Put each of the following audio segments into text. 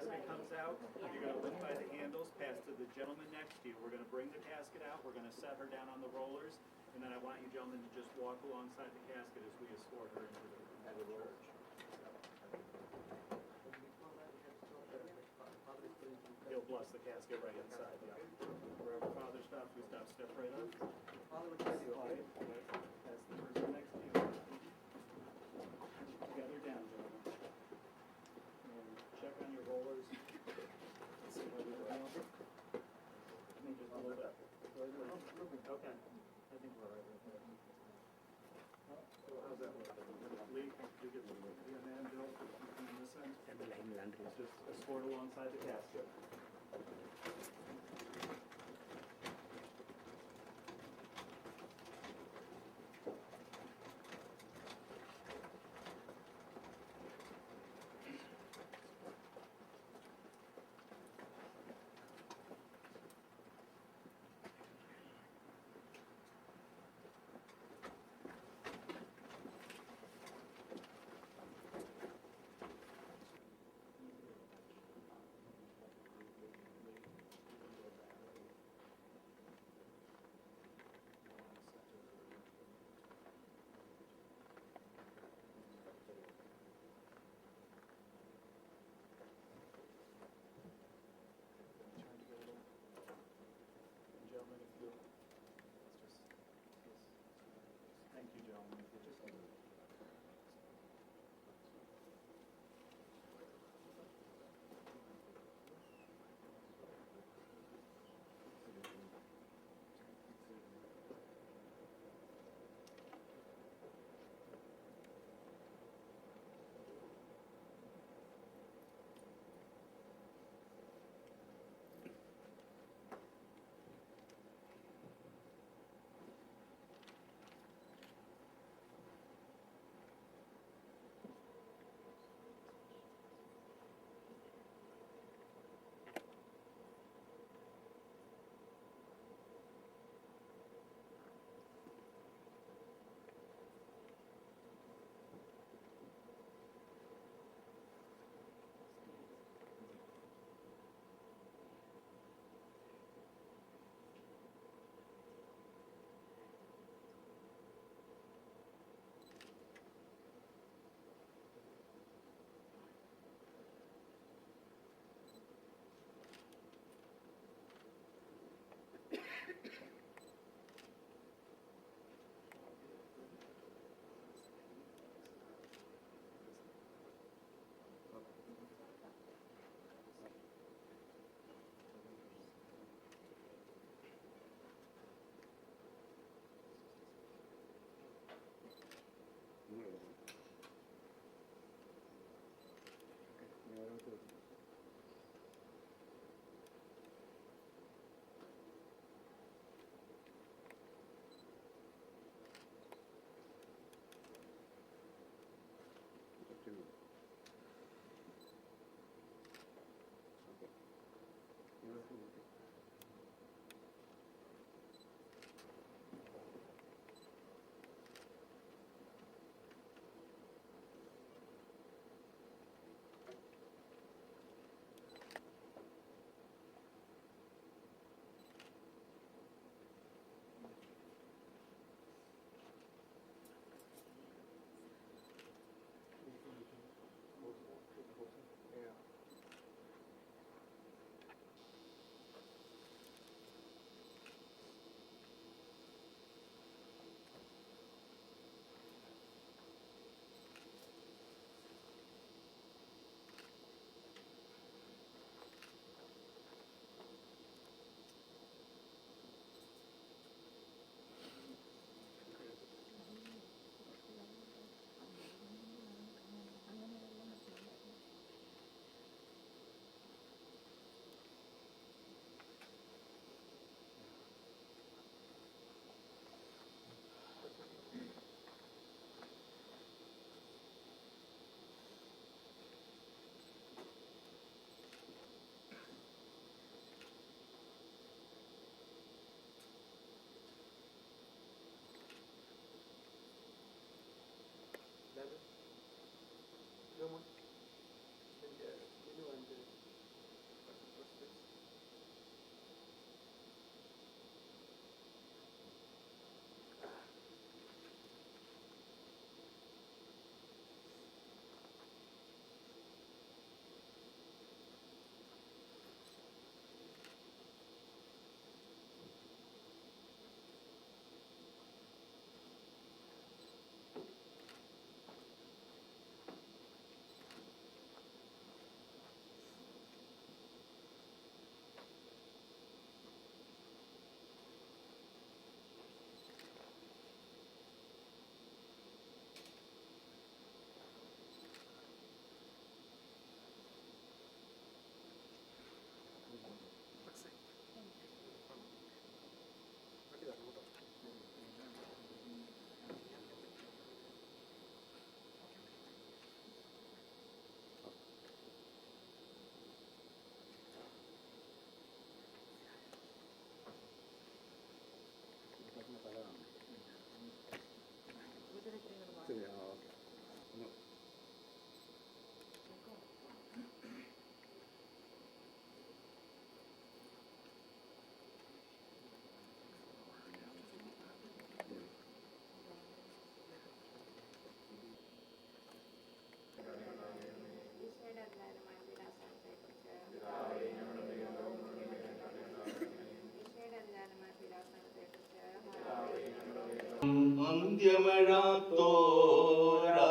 casket comes out, you're gonna lift by the handles, pass to the gentleman next to you. We're gonna bring the casket out, we're gonna set her down on the rollers, and then I want you gentlemen to just walk alongside the casket as we escort her into the church. He'll bless the casket right inside, yeah. Wherever Father stops, we stop, step right up. Slide, that's the person next to you. Together down, gentlemen. And check on your rollers. Let's see whether they're on. Maybe just a little bit. Okay. I think we're all right with that. So how's that work? Lee, you get the man, Bill, on this end? Let's just escort alongside the casket. Gentlemen, if you, thank you, gentlemen. If you just,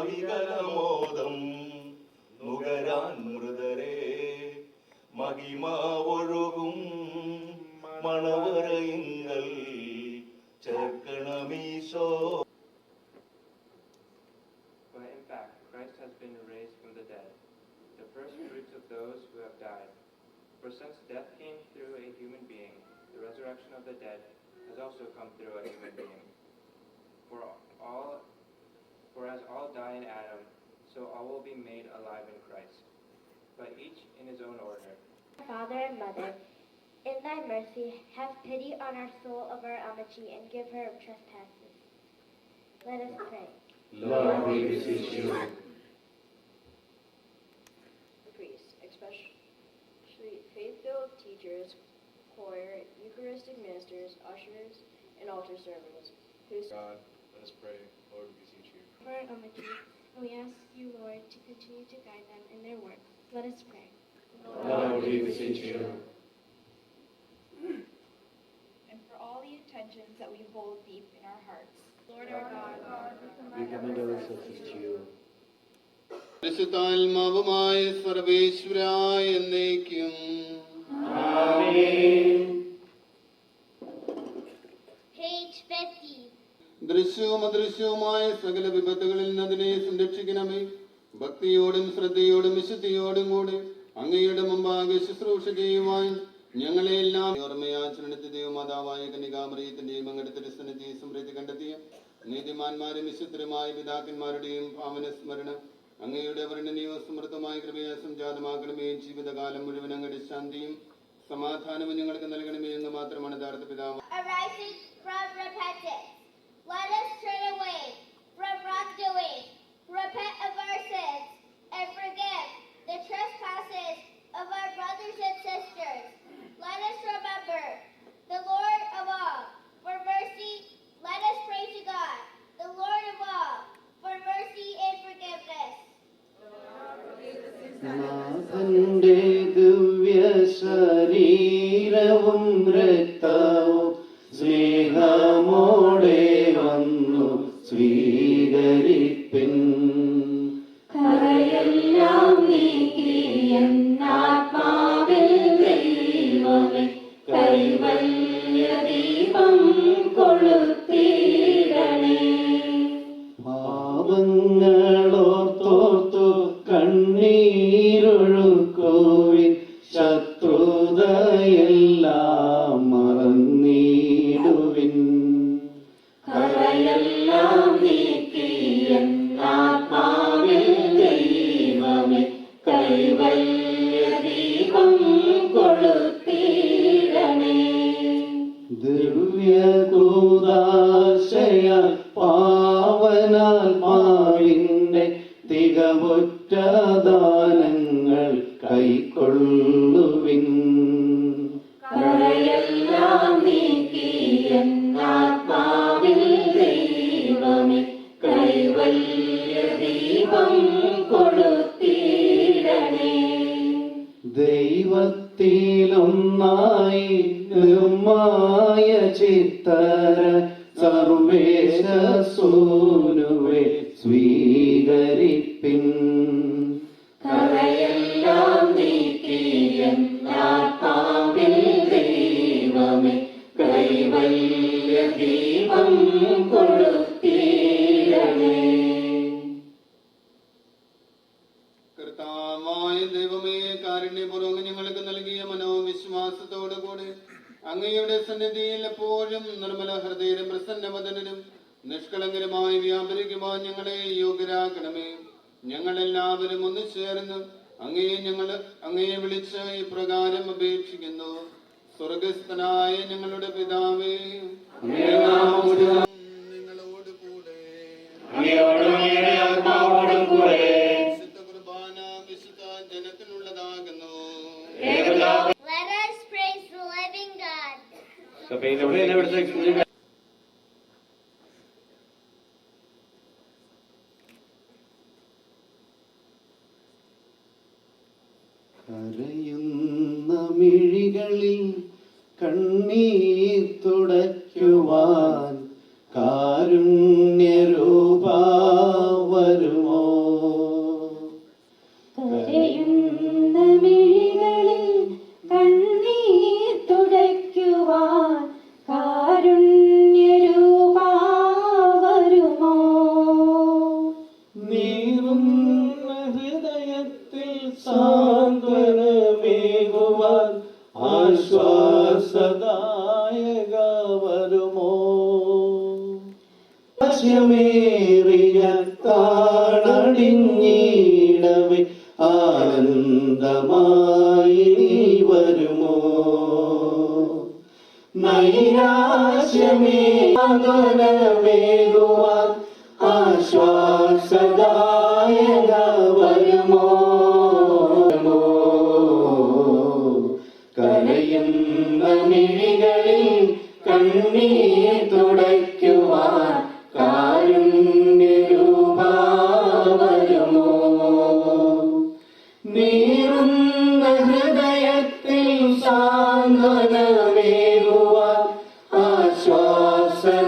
അന്ത്യമഴാത്തോരവികലമോദം നുകരാൻ മൃതരെ മഹിമാവൊഴുകും മണവറയിങ്കൽ ചേർക്കണമീശോ. But in fact, Christ has been raised from the dead, the first fruits of those who have died. For since death came through a human being, the resurrection of the dead has also come through a human being. For as all die in Adam, so all will be made alive in Christ, but each in his own order. Father and Mother, in thy mercy, have pity on our soul of our Amachi and give her of trespasses. Let us pray. Lord, we beseech you. The priests, especially faith-filled teachers, choir, Eucharistic ministers, ushers, and altar servants, who God, let us pray. Lord, we beseech you. For our Amachi, and we ask you, Lord, to continue to guide them in their work. Let us pray. Lord, we beseech you. And for all the intentions that we hold deep in our hearts. Lord our God, We commend ourselves to you. പരിശുദ്ധാത്മാവുമായ സർവേശ്വരായ എന്നേക്കും. Page 50. ദൃശ്യവും അദൃശ്യവുമായ സകല വിപത്തുകളിൽ നിന്ന് അതിനെ സംരക്ഷിക്കണമേ. ഭക്തിയോടും ശ്രദ്ധയോടും വിശുദ്ധിയോടും കൂടെ അങ്ങയുടെ മുമ്പാകെ ശുശ്രൂഷ ചെയ്യുവാൻ ഞങ്ങളെ എല്ലാം ഓർമ്മയാചരണത്തിന്റെയും മാതാവായ കന്യകാമറിയത്തിന്റെയും അങ്ങയുടെ തിരുസന്നിധി സമൃദ്ധി കണ്ടെത്തിയ നീതിമാന്മാരും വിശുദ്ധരുമായ പിതാക്കന്മാരുടെയും പാവന സ്മരണ അങ്ങയുടെ വർണ്ണനയോ സമൃദ്ധമായ കൃപയെ സംജാതമാക്കണമേ. ജീവിതകാലം മുഴുവൻ അങ്ങയുടെ ശാന്തിയും സമാധാനവും ഞങ്ങൾക്ക് നൽകണമേ എന്ന് മാത്രമാണ് യഥാർത്ഥ പിതാവ്. Arising from repentance, let us turn away from wrongdoing, repent of our sins, and forgive the trespasses of our brothers and sisters. Let us remember the Lord of all for mercy. Let us pray to God, the Lord of all, for mercy and forgiveness. നാഥന്റെ ദിവ്യ ശരീരവും രക്തവും സ്നേഹമോടെ വന്നു സ്വീകരിപ്പിൻ. കരയെല്ലാം നീക്കി എന്നാത്മാവിൽ ദൈവമേ കൈവല്യ ദീപം കൊളുത്തിയിടണേ. പാപങ്ങളോർത്തോർത്തു കണ്ണീരൊഴുക്കുവിൻ, ശത്രുതയെല്ലാം മറന്നിടുവിൻ. കരയെല്ലാം നീക്കി എന്നാത്മാവിൽ ദൈവമേ കൈവല്യ ദീപം കൊളുത്തിയിടണേ. ദിവ്യകൂദാശയ പാവനാത്മാവിന്റെ തികവുറ്റ ദാനങ്ങൾ കൈക്കൊള്ളുവിൻ. കരയെല്ലാം നീക്കി എന്നാത്മാവിൽ ദൈവമേ കൈവല്യ ദീപം കൊളുത്തിയിടണേ. ദൈവത്തിലൊന്നായി നിർമായ ചിത്തര സർവേശ സൂനുവെ സ്വീകരിപ്പിൻ. കരയെല്ലാം നീക്കി എന്നാത്മാവിൽ ദൈവമേ കൈവല്യ ദീപം കൊളുത്തിയിടണേ. കർത്താവായ ദൈവമേ, കാരുണ്യപൂർവ്വം ഞങ്ങൾക്ക് നൽകിയ മനോവിശ്വാസത്തോടു കൂടെ അങ്ങയുടെ സന്നിധിയിൽ എപ്പോഴും നിർമ്മല ഹൃദയരും പ്രസന്നവദനരും നിഷ്കളങ്കരമായി വ്യാപരിക്കുവാൻ ഞങ്ങളെ യോഗ്യരാക്കണമേ. ഞങ്ങളെല്ലാവരും ഒന്ന് ചേർന്ന് അങ്ങയെ വിളിച്ച് ഇപ്രകാരം അപേക്ഷിക്കുന്നു. സ്വർഗസ്ഥനായ ഞങ്ങളുടെ പിതാവേ, നിങ്ങളോട് കൂടെ വിശുദ്ധ കുർബാന വിശുദ്ധ ജനത്തിനുള്ളതാകുന്നു. Let us praise the living God. കരയുന്ന മിഴികളിൽ കണ്ണീർ തുടയ്ക്കുവാൻ കാരുണ്യ സാന്ത്വനമേകുവാൻ ആശ്വാസദായക വരുമോ? േറിയ താണടിഞ്ഞിടവേ ആനന്ദമായി വരുമോ? നൈരാശ്യമേ സാന്ത്വനമേകുവാൻ ആശ്വാസദായക വരുമോ? കരയുന്ന മിഴികളിൽ കണ്ണീർ തുടയ്ക്കുവാൻ കാരുണ്യരൂപാ വരുമോ? നീറുന്ന ഹൃദയത്തിൽ സാന്ത്വനമേകുവാൻ ആശ്വാസദായക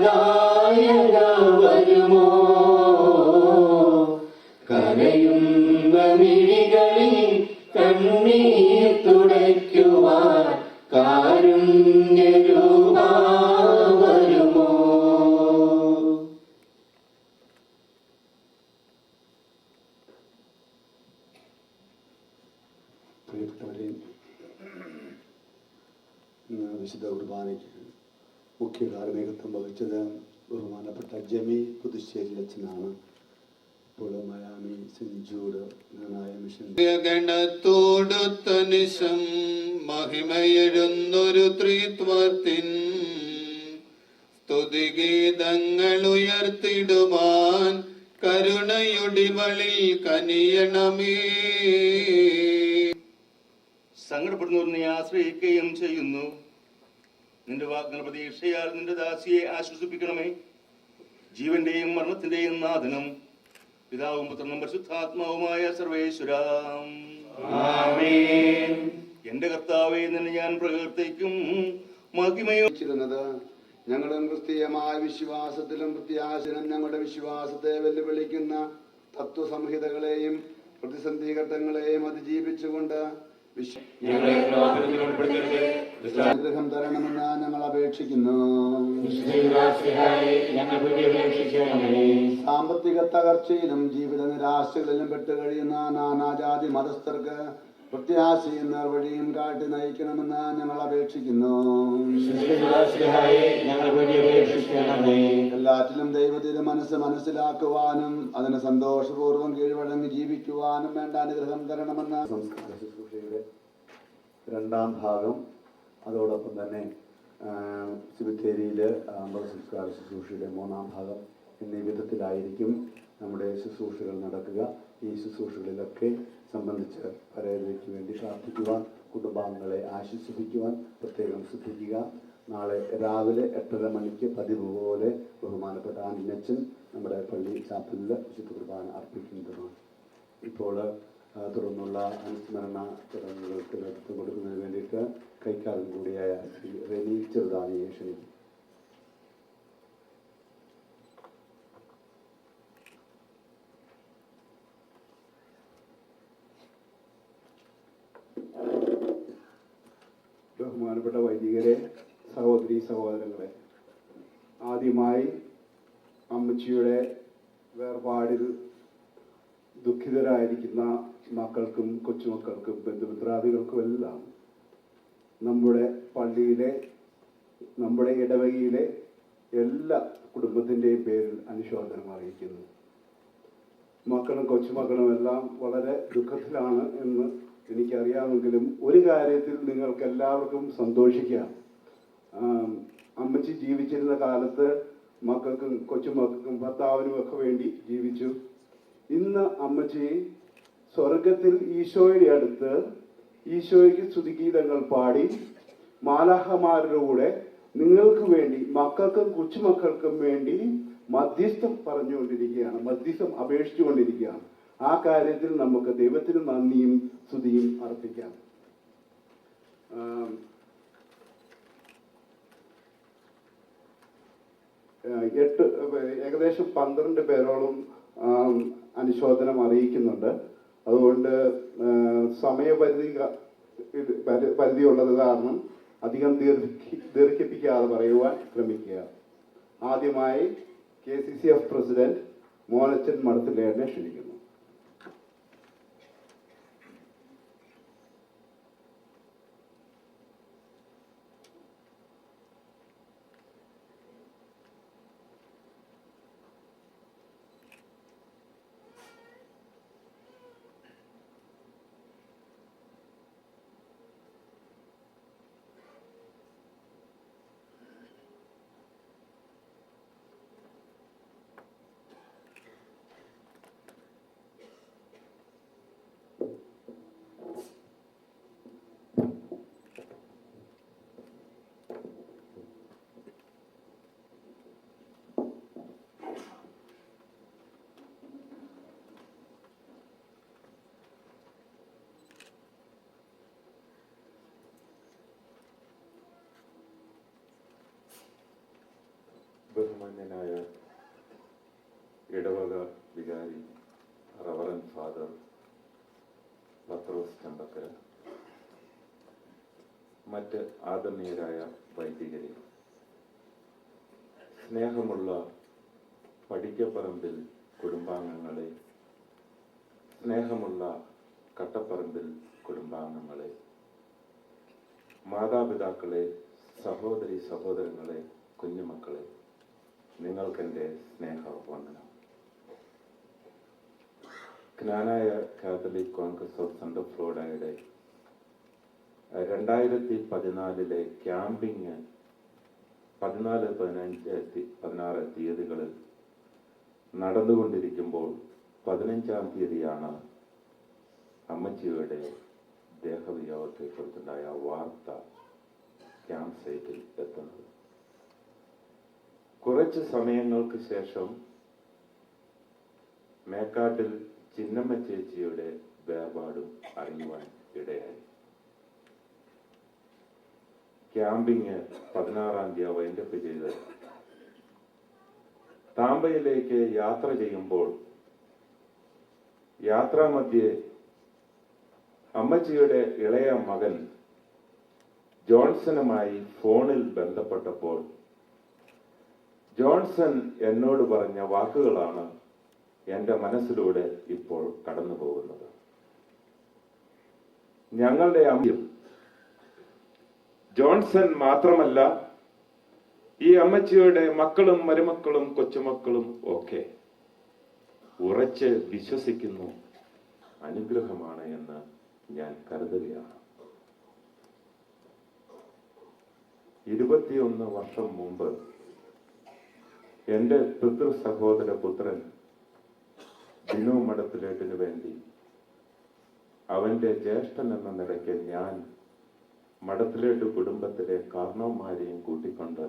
വരുമോ? കരയുന്ന മിഴികളിൽ കണ്ണീർ തുടയ്ക്കുവാൻ കാരുണ്യരൂപാ വരുമോ? പ്രിയപ്പെട്ടവരെ, വിശുദ്ധ കുർബാനയ്ക്ക് മുഖ്യ കാർമ്മികത്വം വഹിച്ചത് ബഹുമാനപ്പെട്ട ജമി പുതുശ്ശേരി അച്ഛനാണ്. ഇപ്പോൾ മയാമി സെന്റ് ജൂഡ് നിർണായ മിഷൻ ഗണത്തോടൊത്തനിശം മഹിമയെഴുന്നൊരു ത്രിത്വത്തിൻ സ്തുതിഗീതങ്ങൾ ഉയർത്തിടുവാൻ കരുണയൊടിവളിൽ കനിയണമേ. സങ്കടപ്പെടുന്നവർ നീ ആശ്രയിക്കുകയും ചെയ്യുന്നു. നിന്റെ വാഗ്ദാന പ്രതീക്ഷയാൽ നിന്റെ ദാസിയെ ആശ്വസിപ്പിക്കണമേ. ജീവന്റെയും മരണത്തിന്റെയും നാഥനും പിതാവും പുത്രനും പരിശുദ്ധാത്മാവുമായ സർവേശ്വരാം. എന്റെ കർത്താവേ, നിന്നെ ഞാൻ പ്രകീർത്തിക്കും. മഹിമയോച്ചിരുന്നത് ഞങ്ങളും ക്രിസ്തീയമായ വിശ്വാസത്തിലും പ്രത്യാശനും ഞങ്ങളുടെ വിശ്വാസത്തെ വെല്ലുവിളിക്കുന്ന തത്വസംഹിതകളെയും പ്രതിസന്ധി ഘട്ടങ്ങളെയും അതിജീവിച്ചുകൊണ്ട് അനുഗ്രഹം തരണമെന്ന് ഞങ്ങൾ അപേക്ഷിക്കുന്നു. സാമ്പത്തിക തകർച്ചയിലും ജീവിത നിരാശകളിലും പെട്ടുകഴിയുന്ന നാനാജാതി മതസ്ഥർക്ക് പ്രത്യാശയും നേർവഴിയും കാട്ടി നയിക്കണമെന്ന് ഞങ്ങൾ അപേക്ഷിക്കുന്നു. എല്ലാറ്റിലും ദൈവത്തിന്റെ മനസ്സ് മനസ്സിലാക്കുവാനും അതിന് സന്തോഷപൂർവ്വം കീഴ്വഴങ്ങി ജീവിക്കുവാനും വേണ്ട അനുഗ്രഹം തരണമെന്ന് സംസ്കാര ശുശ്രൂഷയുടെ രണ്ടാം ഭാഗം, അതോടൊപ്പം തന്നെ സിബിത്തേരിയിലെ സംസ്കാര ശുശ്രൂഷയുടെ മൂന്നാം ഭാഗം എന്നീ വിധത്തിലായിരിക്കും നമ്മുടെ ശുശ്രൂഷകൾ നടക്കുക. ഈ ശുശ്രൂഷകളിലൊക്കെ സംബന്ധിച്ച് പരേതയ്ക്ക് വേണ്ടി പ്രാർത്ഥിക്കുവാൻ, കുടുംബാംഗങ്ങളെ ആശ്വസിപ്പിക്കുവാൻ പ്രത്യേകം ശ്രദ്ധിക്കുക. നാളെ രാവിലെ 8:30 മണിക്ക് പതിവ് പോലെ ബഹുമാനപ്പെട്ട ആന്റണിയച്ചൻ നമ്മുടെ പള്ളി ചാപ്പലിൽ വിശുദ്ധ കുർബാന അർപ്പിക്കുന്നതുമാണ്. ഇപ്പോൾ തുടർന്നുള്ള അനുസ്മരണ ചടങ്ങുകൾക്ക് നേതൃത്വം കൊടുക്കുന്നതിന് വേണ്ടിയിട്ട് കൈക്കാരൻ കൂടിയായ ശ്രീ റെനി ചെറുതാനിയെ ക്ഷണിക്കും. ബഹുമാനപ്പെട്ട വൈദികരെ, സഹോദരി സഹോദരങ്ങളെ, ആദ്യമായി അമ്മച്ചിയുടെ വേർപാടിൽ ദുഃഖിതരായിരിക്കുന്ന മക്കൾക്കും കൊച്ചുമക്കൾക്കും ബന്ധുമിത്രാദികൾക്കുമെല്ലാം നമ്മുടെ പള്ളിയിലെ, നമ്മുടെ ഇടവകയിലെ എല്ലാ കുടുംബത്തിൻ്റെയും പേരിൽ അനുശോചനം അറിയിക്കുന്നു. മക്കളും കൊച്ചുമക്കളും എല്ലാം വളരെ ദുഃഖത്തിലാണ് എന്ന് എനിക്കറിയാമെങ്കിലും ഒരു കാര്യത്തിൽ നിങ്ങൾക്ക് എല്ലാവർക്കും സന്തോഷിക്കാം. അമ്മച്ചി ജീവിച്ചിരുന്ന കാലത്ത് മക്കൾക്കും കൊച്ചുമക്കൾക്കും ഭർത്താവിനും ഒക്കെ വേണ്ടി ജീവിച്ചു. ഇന്ന് അമ്മച്ചി സ്വർഗത്തിൽ ഈശോയുടെ അടുത്ത് ഈശോയ്ക്ക് സ്തുതിഗീതങ്ങൾ പാടി മാലാഖമാരുടെ കൂടെ നിങ്ങൾക്ക് വേണ്ടി, മക്കൾക്കും കൊച്ചുമക്കൾക്കും വേണ്ടി മധ്യസ്ഥം പറഞ്ഞുകൊണ്ടിരിക്കുകയാണ്, മധ്യസ്ഥം അപേക്ഷിച്ചുകൊണ്ടിരിക്കുകയാണ്. ആ കാര്യത്തിൽ നമുക്ക് ദൈവത്തിന് നന്ദിയും സ്തുതിയും അർപ്പിക്കാം. ഏകദേശം 12 പേരോളം അനുശോചനം അറിയിക്കുന്നുണ്ട്. അതുകൊണ്ട് പരിധിയുള്ളത് കാരണം അധികം ദീർഘിപ്പിക്കാതെ പറയുവാൻ ശ്രമിക്കുക. ആദ്യമായി KCCF പ്രസിഡന്റ് മോനച്ചൻ മഠത്തിലേറിനെ ക്ഷണിക്കുന്നു. ബഹുമാന്യനായ ഇടവക വികാരി റവറൻ ഫാദർ പത്രോസ് ചമ്പക്കര, മറ്റ് ആദരണീയരായ വൈദികരെ, സ്നേഹമുള്ള പടിക്കപ്പറമ്പിൽ കുടുംബാംഗങ്ങളെ, സ്നേഹമുള്ള കട്ടപ്പറമ്പിൽ കുടുംബാംഗങ്ങളെ, മാതാപിതാക്കളെ, സഹോദരി സഹോദരങ്ങളെ, കുഞ്ഞുമക്കളെ, നിങ്ങൾക്കെൻ്റെ സ്നേഹവന്ദനം. Knanaya catholic congress of central ഫ്ലോറിഡയുടെ 2014 ക്യാമ്പിങ് 14, 15, 16 തീയതികളിൽ നടന്നുകൊണ്ടിരിക്കുമ്പോൾ 15-ാം തീയതിയാണ് അമ്മച്ചിയുടെ ദേഹവിയോഗത്തെക്കുറിച്ചുണ്ടായ വാർത്ത ക്യാമ്പ് സൈറ്റിൽ എത്തുന്നത്. കുറച്ച് സമയങ്ങൾക്ക് ശേഷം മേക്കാട്ടിൽ ചിന്നമ്മ ചേച്ചിയുടെ വേർപാടും അറിയുവാൻ ഇടയായി. ക്യാമ്പിങ് 16-ാം തീയതി വൈൻഡപ്പ് ചെയ്ത് താമ്പയിലേക്ക് യാത്ര ചെയ്യുമ്പോൾ യാത്രാമധ്യേ അമ്മച്ചിയുടെ ഇളയ മകൻ ജോൺസണുമായി ഫോണിൽ ബന്ധപ്പെട്ടപ്പോൾ ജോൺസൺ എന്നോട് പറഞ്ഞ വാക്കുകളാണ് എൻ്റെ മനസ്സിലൂടെ ഇപ്പോൾ കടന്നു പോകുന്നത്. ഞങ്ങളുടെ അമ്മയും ജോൺസൺ മാത്രമല്ല, ഈ അമ്മച്ചിയുടെ മക്കളും മരുമക്കളും കൊച്ചുമക്കളും ഒക്കെ ഉറച്ച് വിശ്വസിക്കുന്നു അനുഗ്രഹമാണ് എന്ന് ഞാൻ കരുതുകയാണ്. 21 വർഷം മുമ്പ് എൻ്റെ പിതൃ സഹോദര പുത്രൻ ബിനു മഠത്തിലേട്ടിന് വേണ്ടി അവന്റെ ജ്യേഷ്ഠൻ എന്ന നിലയ്ക്ക് ഞാൻ മഠത്തിലേട്ട് കുടുംബത്തിലെ കാരണവന്മാരെയും കൂട്ടിക്കൊണ്ട്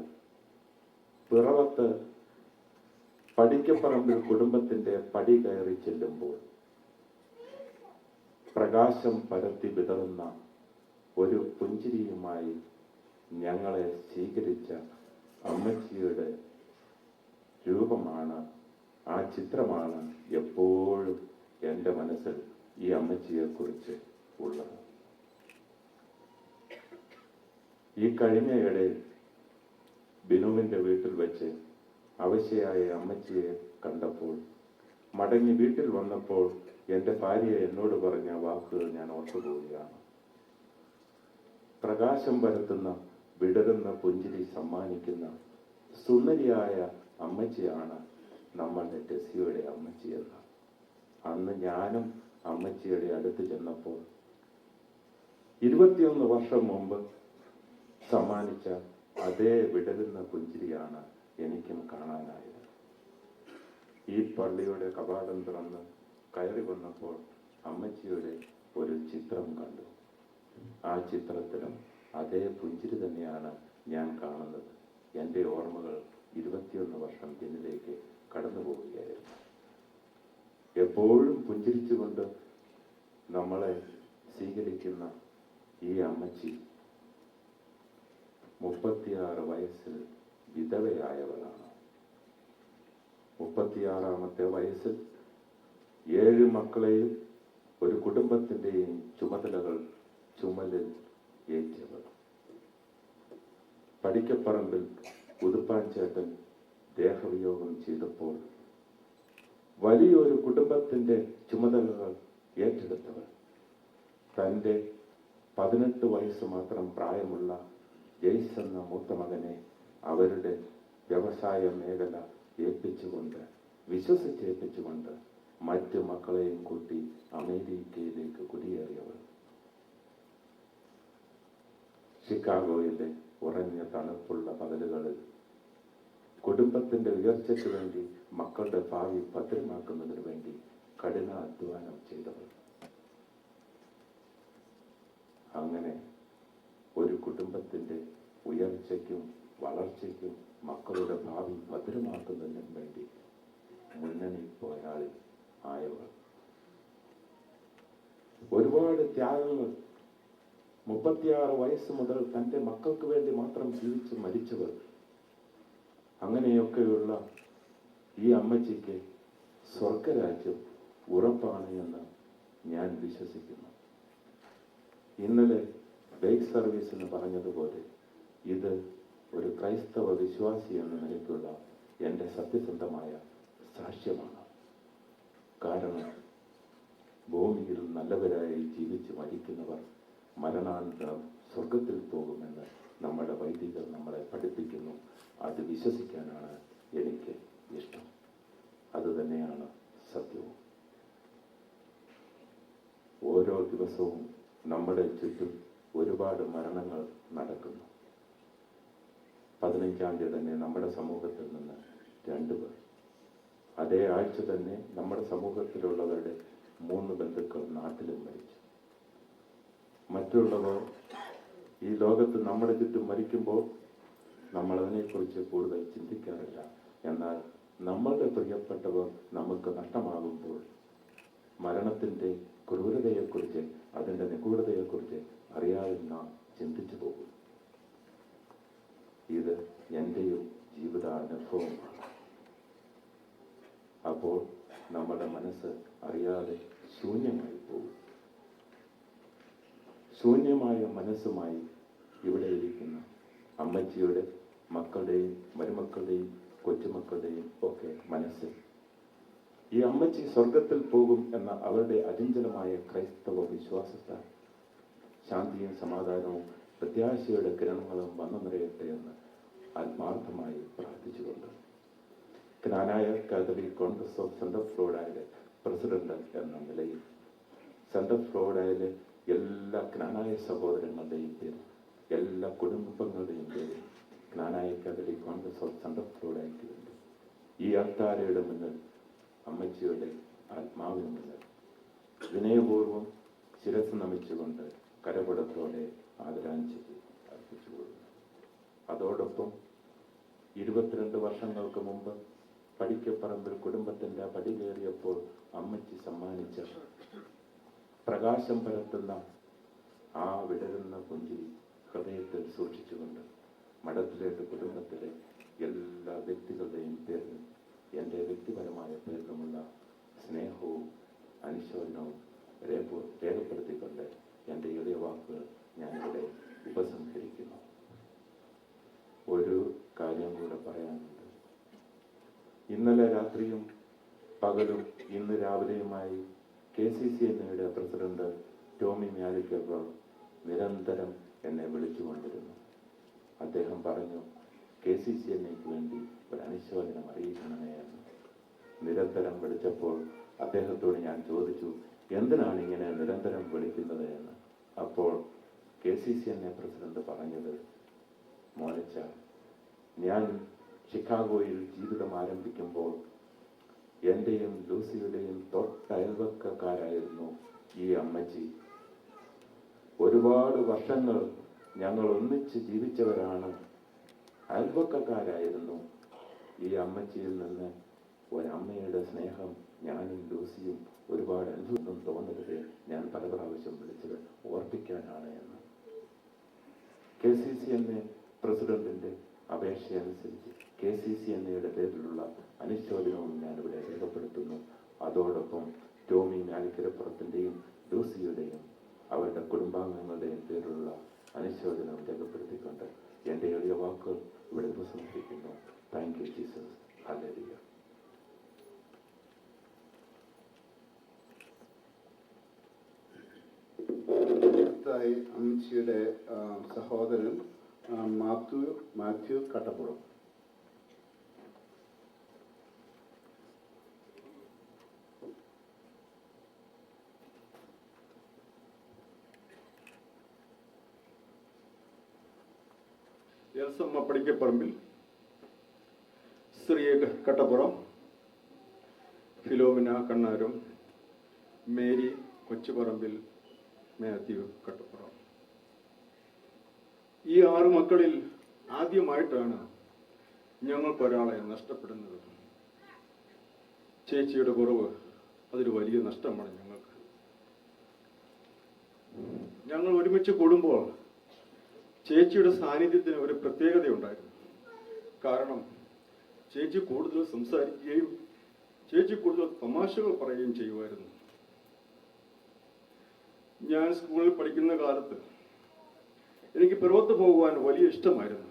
പിറവത്ത് പടിക്കപ്പറമ്പിൽ കുടുംബത്തിന്റെ പടി കയറി ചെല്ലുമ്പോൾ പ്രകാശം പരത്തി വിതറുന്ന ഒരു പുഞ്ചിരിയുമായി ഞങ്ങളെ സ്വീകരിച്ച അമ്മച്ചിയുടെ രൂപമാണ്, ആ ചിത്രമാണ് എപ്പോഴും എൻ്റെ മനസ്സിൽ ഈ അമ്മച്ചിയെ കുറിച്ച് ഉള്ളത്. ഈ കഴിഞ്ഞയിടെ ബിനുവിന്റെ വീട്ടിൽ വെച്ച് അവശയായ അമ്മച്ചിയെ കണ്ടപ്പോൾ, മടങ്ങി വീട്ടിൽ വന്നപ്പോൾ എൻ്റെ ഭാര്യ എന്നോട് പറഞ്ഞ വാക്കുകൾ ഞാൻ ഓർത്തുപോവുകയാണ്. പ്രകാശം പരത്തുന്ന വിടരുന്ന പുഞ്ചിരി സമ്മാനിക്കുന്ന സുന്ദരിയായ അമ്മച്ചിയാണ് നമ്മളുടെ ടെസ്സിയുടെ അമ്മച്ചിയെന്ന്. അന്ന് ഞാനും അമ്മച്ചിയുടെ അടുത്ത് ചെന്നപ്പോൾ 21 വർഷം മുമ്പ് സമ്മാനിച്ച അതേ വിടരുന്ന പുഞ്ചിരിയാണ് എനിക്കും കാണാനായത്. ഈ പള്ളിയുടെ കവാടം തുറന്ന് കയറി വന്നപ്പോൾ അമ്മച്ചിയുടെ ഒരു ചിത്രം കണ്ടു. ആ ചിത്രത്തിലും അതേ പുഞ്ചിരി തന്നെയാണ് ഞാൻ കാണുന്നത്. എൻ്റെ ഓർമ്മകൾ 21 വർഷം പിന്നിലേക്ക് കടന്നു പോവുകയായിരുന്നു. എപ്പോഴും പുഞ്ചിരിച്ചുകൊണ്ട് നമ്മളെ സ്വീകരിക്കുന്ന ഈ അമ്മച്ചി 36 വയസ്സിൽ വിധവയായവളാണ്. 36-ാമത്തെ വയസ്സിൽ 7 മക്കളെയും ഒരു കുടുംബത്തിൻ്റെയും ചുമതലകൾ ചുമലിൽ ഏറ്റിയവൾ. പടിക്കപ്പറമ്പിൽ ഉതുപ്പാൻ ചേട്ടൻ ദേഹവിയോഗം ചെയ്തപ്പോൾ വലിയൊരു കുടുംബത്തിന്റെ ചുമതലകൾ ഏറ്റെടുത്തവർ. തൻ്റെ 18 വയസ്സ് മാത്രം പ്രായമുള്ള ജെയ്സ് എന്ന മൂത്ത മകനെ അവരുടെ വ്യവസായ മേഖല ഏൽപ്പിച്ചുകൊണ്ട്, വിശ്വസിച്ചേൽപ്പിച്ചുകൊണ്ട് മറ്റു മക്കളെയും കൂട്ടി അമേരിക്കയിലേക്ക് കുടിയേറിയവർ. ഷിക്കാഗോയിലെ ഉറഞ്ഞ തണുപ്പുള്ള പകലുകളിൽ കുടുംബത്തിന്റെ ഉയർച്ചയ്ക്ക് വേണ്ടി, മക്കളുടെ ഭാവി ഭദ്രമാക്കുന്നതിന് വേണ്ടി കഠിനാധ്വാനം ചെയ്തവർ. അങ്ങനെ ഒരു കുടുംബത്തിന്റെ ഉയർച്ചയ്ക്കും വളർച്ചയ്ക്കും മക്കളുടെ ഭാവി ഭദ്രമാക്കുന്നതിനും വേണ്ടി മുന്നണി പോരാളി ആയവർ. ഒരുപാട് ത്യാഗങ്ങൾ, 36 വയസ്സ് മുതൽ തൻ്റെ മക്കൾക്ക് വേണ്ടി മാത്രം ജീവിച്ച് മരിച്ചവർ. അങ്ങനെയൊക്കെയുള്ള ഈ അമ്മച്ചിക്ക് സ്വർഗരാജ്യം ഉറപ്പാണ് എന്ന് ഞാൻ വിശ്വസിക്കുന്നു. ഇന്നലെ ബേക്ക് സർവീസ് എന്ന് പറഞ്ഞതുപോലെ ഇത് ഒരു ക്രൈസ്തവ വിശ്വാസി എന്ന നിലയ്ക്കുള്ള എൻ്റെ സത്യസന്ധമായ സാക്ഷ്യമാണ്. കാരണം ഭൂമിയിൽ നല്ലവരായി ജീവിച്ച് മരിക്കുന്നവർ മരണാനന്തരം സ്വർഗത്തിൽ പോകുമെന്ന് നമ്മുടെ വൈദികർ നമ്മളെ പഠിപ്പിക്കുന്നു. അത് വിശ്വസിക്കാനാണ് എനിക്ക് ഇഷ്ടം. അതുതന്നെയാണ് സത്യവും. ഓരോ ദിവസവും നമ്മുടെ ചുറ്റും ഒരുപാട് മരണങ്ങൾ നടക്കുന്നു. 15-ാം തീയതി തന്നെ നമ്മുടെ സമൂഹത്തിൽ നിന്ന് 2 പേർ, അതേ ആഴ്ച തന്നെ നമ്മുടെ സമൂഹത്തിലുള്ളവരുടെ 3 ബന്ധുക്കൾ നാട്ടിലും മരിച്ചു. മറ്റുള്ളവർ ഈ ലോകത്ത് നമ്മുടെ ചുറ്റും മരിക്കുമ്പോൾ നമ്മൾ അതിനെക്കുറിച്ച് കൂടുതൽ ചിന്തിക്കാറില്ല. എന്നാൽ നമ്മളുടെ പ്രിയപ്പെട്ടവർ നമുക്ക് നഷ്ടമാകുമ്പോൾ മരണത്തിൻ്റെ ക്രൂരതയെക്കുറിച്ച്, അതിൻ്റെ നിഗൂഢതയെക്കുറിച്ച് അറിയാതെ നാം ചിന്തിച്ചു പോകും. ഇത് എൻ്റെയും ജീവിതാനുഭവമാണ്. അപ്പോൾ നമ്മുടെ മനസ്സ് അറിയാതെ ശൂന്യമായി പോകും. ശൂന്യമായ മനസ്സുമായി ഇവിടെ ഇരിക്കുന്ന അമ്മച്ചിയുടെ മക്കളുടെയും മരുമക്കളുടെയും കൊച്ചുമക്കളുടെയും ഒക്കെ മനസ്സിൽ ഈ അമ്മച്ചി സ്വർഗത്തിൽ പോകും എന്ന അവരുടെ അചഞ്ചലമായ ക്രൈസ്തവ വിശ്വാസത്താൽ ശാന്തിയും സമാധാനവും പ്രത്യാശയുടെ കിരണങ്ങളും വന്നു നിറയട്ടെ എന്ന് ആത്മാർത്ഥമായി പ്രാർത്ഥിച്ചുകൊണ്ട് Knanaya catholic congress of central ഫ്ലോറിഡയിലെ പ്രസിഡന്റ് എന്ന നിലയിൽ സെൻട്രൽ ഫ്ലോറിഡയിലെ എല്ലാ ജ്ഞാനായ സഹോദരങ്ങളുടെയും പേരും എല്ലാ കുടുംബങ്ങളുടെയും പേരും ജ്ഞാനായ കാത്തലിക് കോൺഗ്രസ് ഓഫ് സെൻട്രൽ ഫ്ലോറിഡയ്ക്ക് വേണ്ടി ഈ അൾത്താരയുടെ മുന്നിൽ അമ്മച്ചിയുടെ ആത്മാവിന് മുന്നിൽ വിനയപൂർവ്വം ശിരസ് നമിച്ചുകൊണ്ട് കരപടത്തോടെ ആദരാഞ്ജലി അർപ്പിച്ചുകൊള്ളുന്നു. അതോടൊപ്പം 22 വർഷങ്ങൾക്ക് മുമ്പ് പടിക്കപ്പറമ്പിൽ കുടുംബത്തിൻ്റെ പടി കയറിയപ്പോൾ അമ്മച്ചി സമ്മാനിച്ച പ്രകാശം പരത്തുന്ന ആ വിടരുന്ന പുഞ്ചിരി ഹൃദയത്തിൽ സൂക്ഷിച്ചുകൊണ്ട് മഠത്തിലേക്ക് കുടുംബത്തിലെ എല്ലാ വ്യക്തികളുടെയും പേരിലും എൻ്റെ വ്യക്തിപരമായ പേരിലുമുള്ള സ്നേഹവും അനുശോചനവും രേഖപ്പെടുത്തിക്കൊണ്ട് എൻ്റെ എളിയ വാക്കുകൾ ഞാനിവിടെ ഉപസംഹരിക്കുന്നു. ഒരു കാര്യം കൂടെ പറയാനുണ്ട്. ഇന്നലെ രാത്രിയും പകലും ഇന്ന് രാവിലെയുമായി KCCNയുടെ പ്രസിഡന്റ് ടോമി മ്യാലിക്കർ നിരന്തരം എന്നെ വിളിച്ചുകൊണ്ടിരുന്നു. അദ്ദേഹം പറഞ്ഞു, KCCNയ്ക്ക് വേണ്ടി ഒരു അനുശോചനം അറിയിക്കണമേ എന്ന്. നിരന്തരം വിളിച്ചപ്പോൾ അദ്ദേഹത്തോട് ഞാൻ ചോദിച്ചു, എന്തിനാണ് ഇങ്ങനെ നിരന്തരം വിളിക്കുന്നത് എന്ന്. അപ്പോൾ KCCNA പ്രസിഡന്റ് പറഞ്ഞത്, മോനിച്ച, ഞാൻ ഷിക്കാഗോയിൽ ജീവിതം ആരംഭിക്കുമ്പോൾ എൻ്റെയും ലൂസിയുടെയും തൊട്ടയൽവക്കക്കാരായിരുന്നു ഈ അമ്മച്ചി. ഒരുപാട് വർഷങ്ങൾ ഞങ്ങൾ ഒന്നിച്ച് ജീവിച്ചവരാണ്, അയൽവക്കക്കാരായിരുന്നു. ഈ അമ്മച്ചിയിൽ നിന്ന് ഒരമ്മയുടെ സ്നേഹം ഞാനും ലൂസിയും ഒരുപാട് അനുഭവം തോന്നരുത്, ഞാൻ പല പ്രാവശ്യം വിളിച്ചത് ഓർപ്പിക്കാനാണ് എന്ന്. KCCNA പ്രസിഡന്റിന്റെ അപേക്ഷയനുസരിച്ച് KCCNയുടെ പേരിലുള്ള അനുശോചനവും ഞാനിവിടെ രേഖപ്പെടുത്തുന്നു. അതോടൊപ്പം ടോമി മ്യാലിക്കരപ്പുറത്തിൻ്റെയും ലൂസിയുടെയും അവരുടെ കുടുംബാംഗങ്ങളുടെയും പേരിലുള്ള അനുശോചനം രേഖപ്പെടുത്തിക്കൊണ്ട് എൻ്റെ എളിയ വാക്കുകൾ ഇവിടെ ഉപസംഹരിക്കുന്നു. Thank you Jesus. ഹല്ലേലൂയ. അമ്മച്ചിയുടെ സഹോദരൻ മാത്യു കട്ടപ്പുറം. എൽസമ്മ പടിക്കപ്പറമ്പിൽ, ശ്രീ കട്ടപ്പുറം, ഫിലോമിന കണ്ണാരം, മേരി കൊച്ചുപറമ്പിൽ, മാത്യു കട്ടപ്പുറം. ഈ 6 മക്കളിൽ ആദ്യമായിട്ടാണ് ഞങ്ങൾക്കൊരാളെ നഷ്ടപ്പെടുന്നത്. ചേച്ചിയുടെ കുറവ് അതൊരു വലിയ നഷ്ടമാണ് ഞങ്ങൾക്ക്. ഞങ്ങൾ ഒരുമിച്ച് കൂടുമ്പോൾ ചേച്ചിയുടെ സാന്നിധ്യത്തിന് ഒരു പ്രത്യേകതയുണ്ടായിരുന്നു. കാരണം ചേച്ചി കൂടുതൽ സംസാരിക്കുകയും ചേച്ചി കൂടുതൽ തമാശകൾ പറയുകയും ചെയ്യുമായിരുന്നു. ഞാൻ സ്കൂളിൽ പഠിക്കുന്ന കാലത്ത് എനിക്ക് പുറത്ത് പോകുവാൻ വലിയ ഇഷ്ടമായിരുന്നു.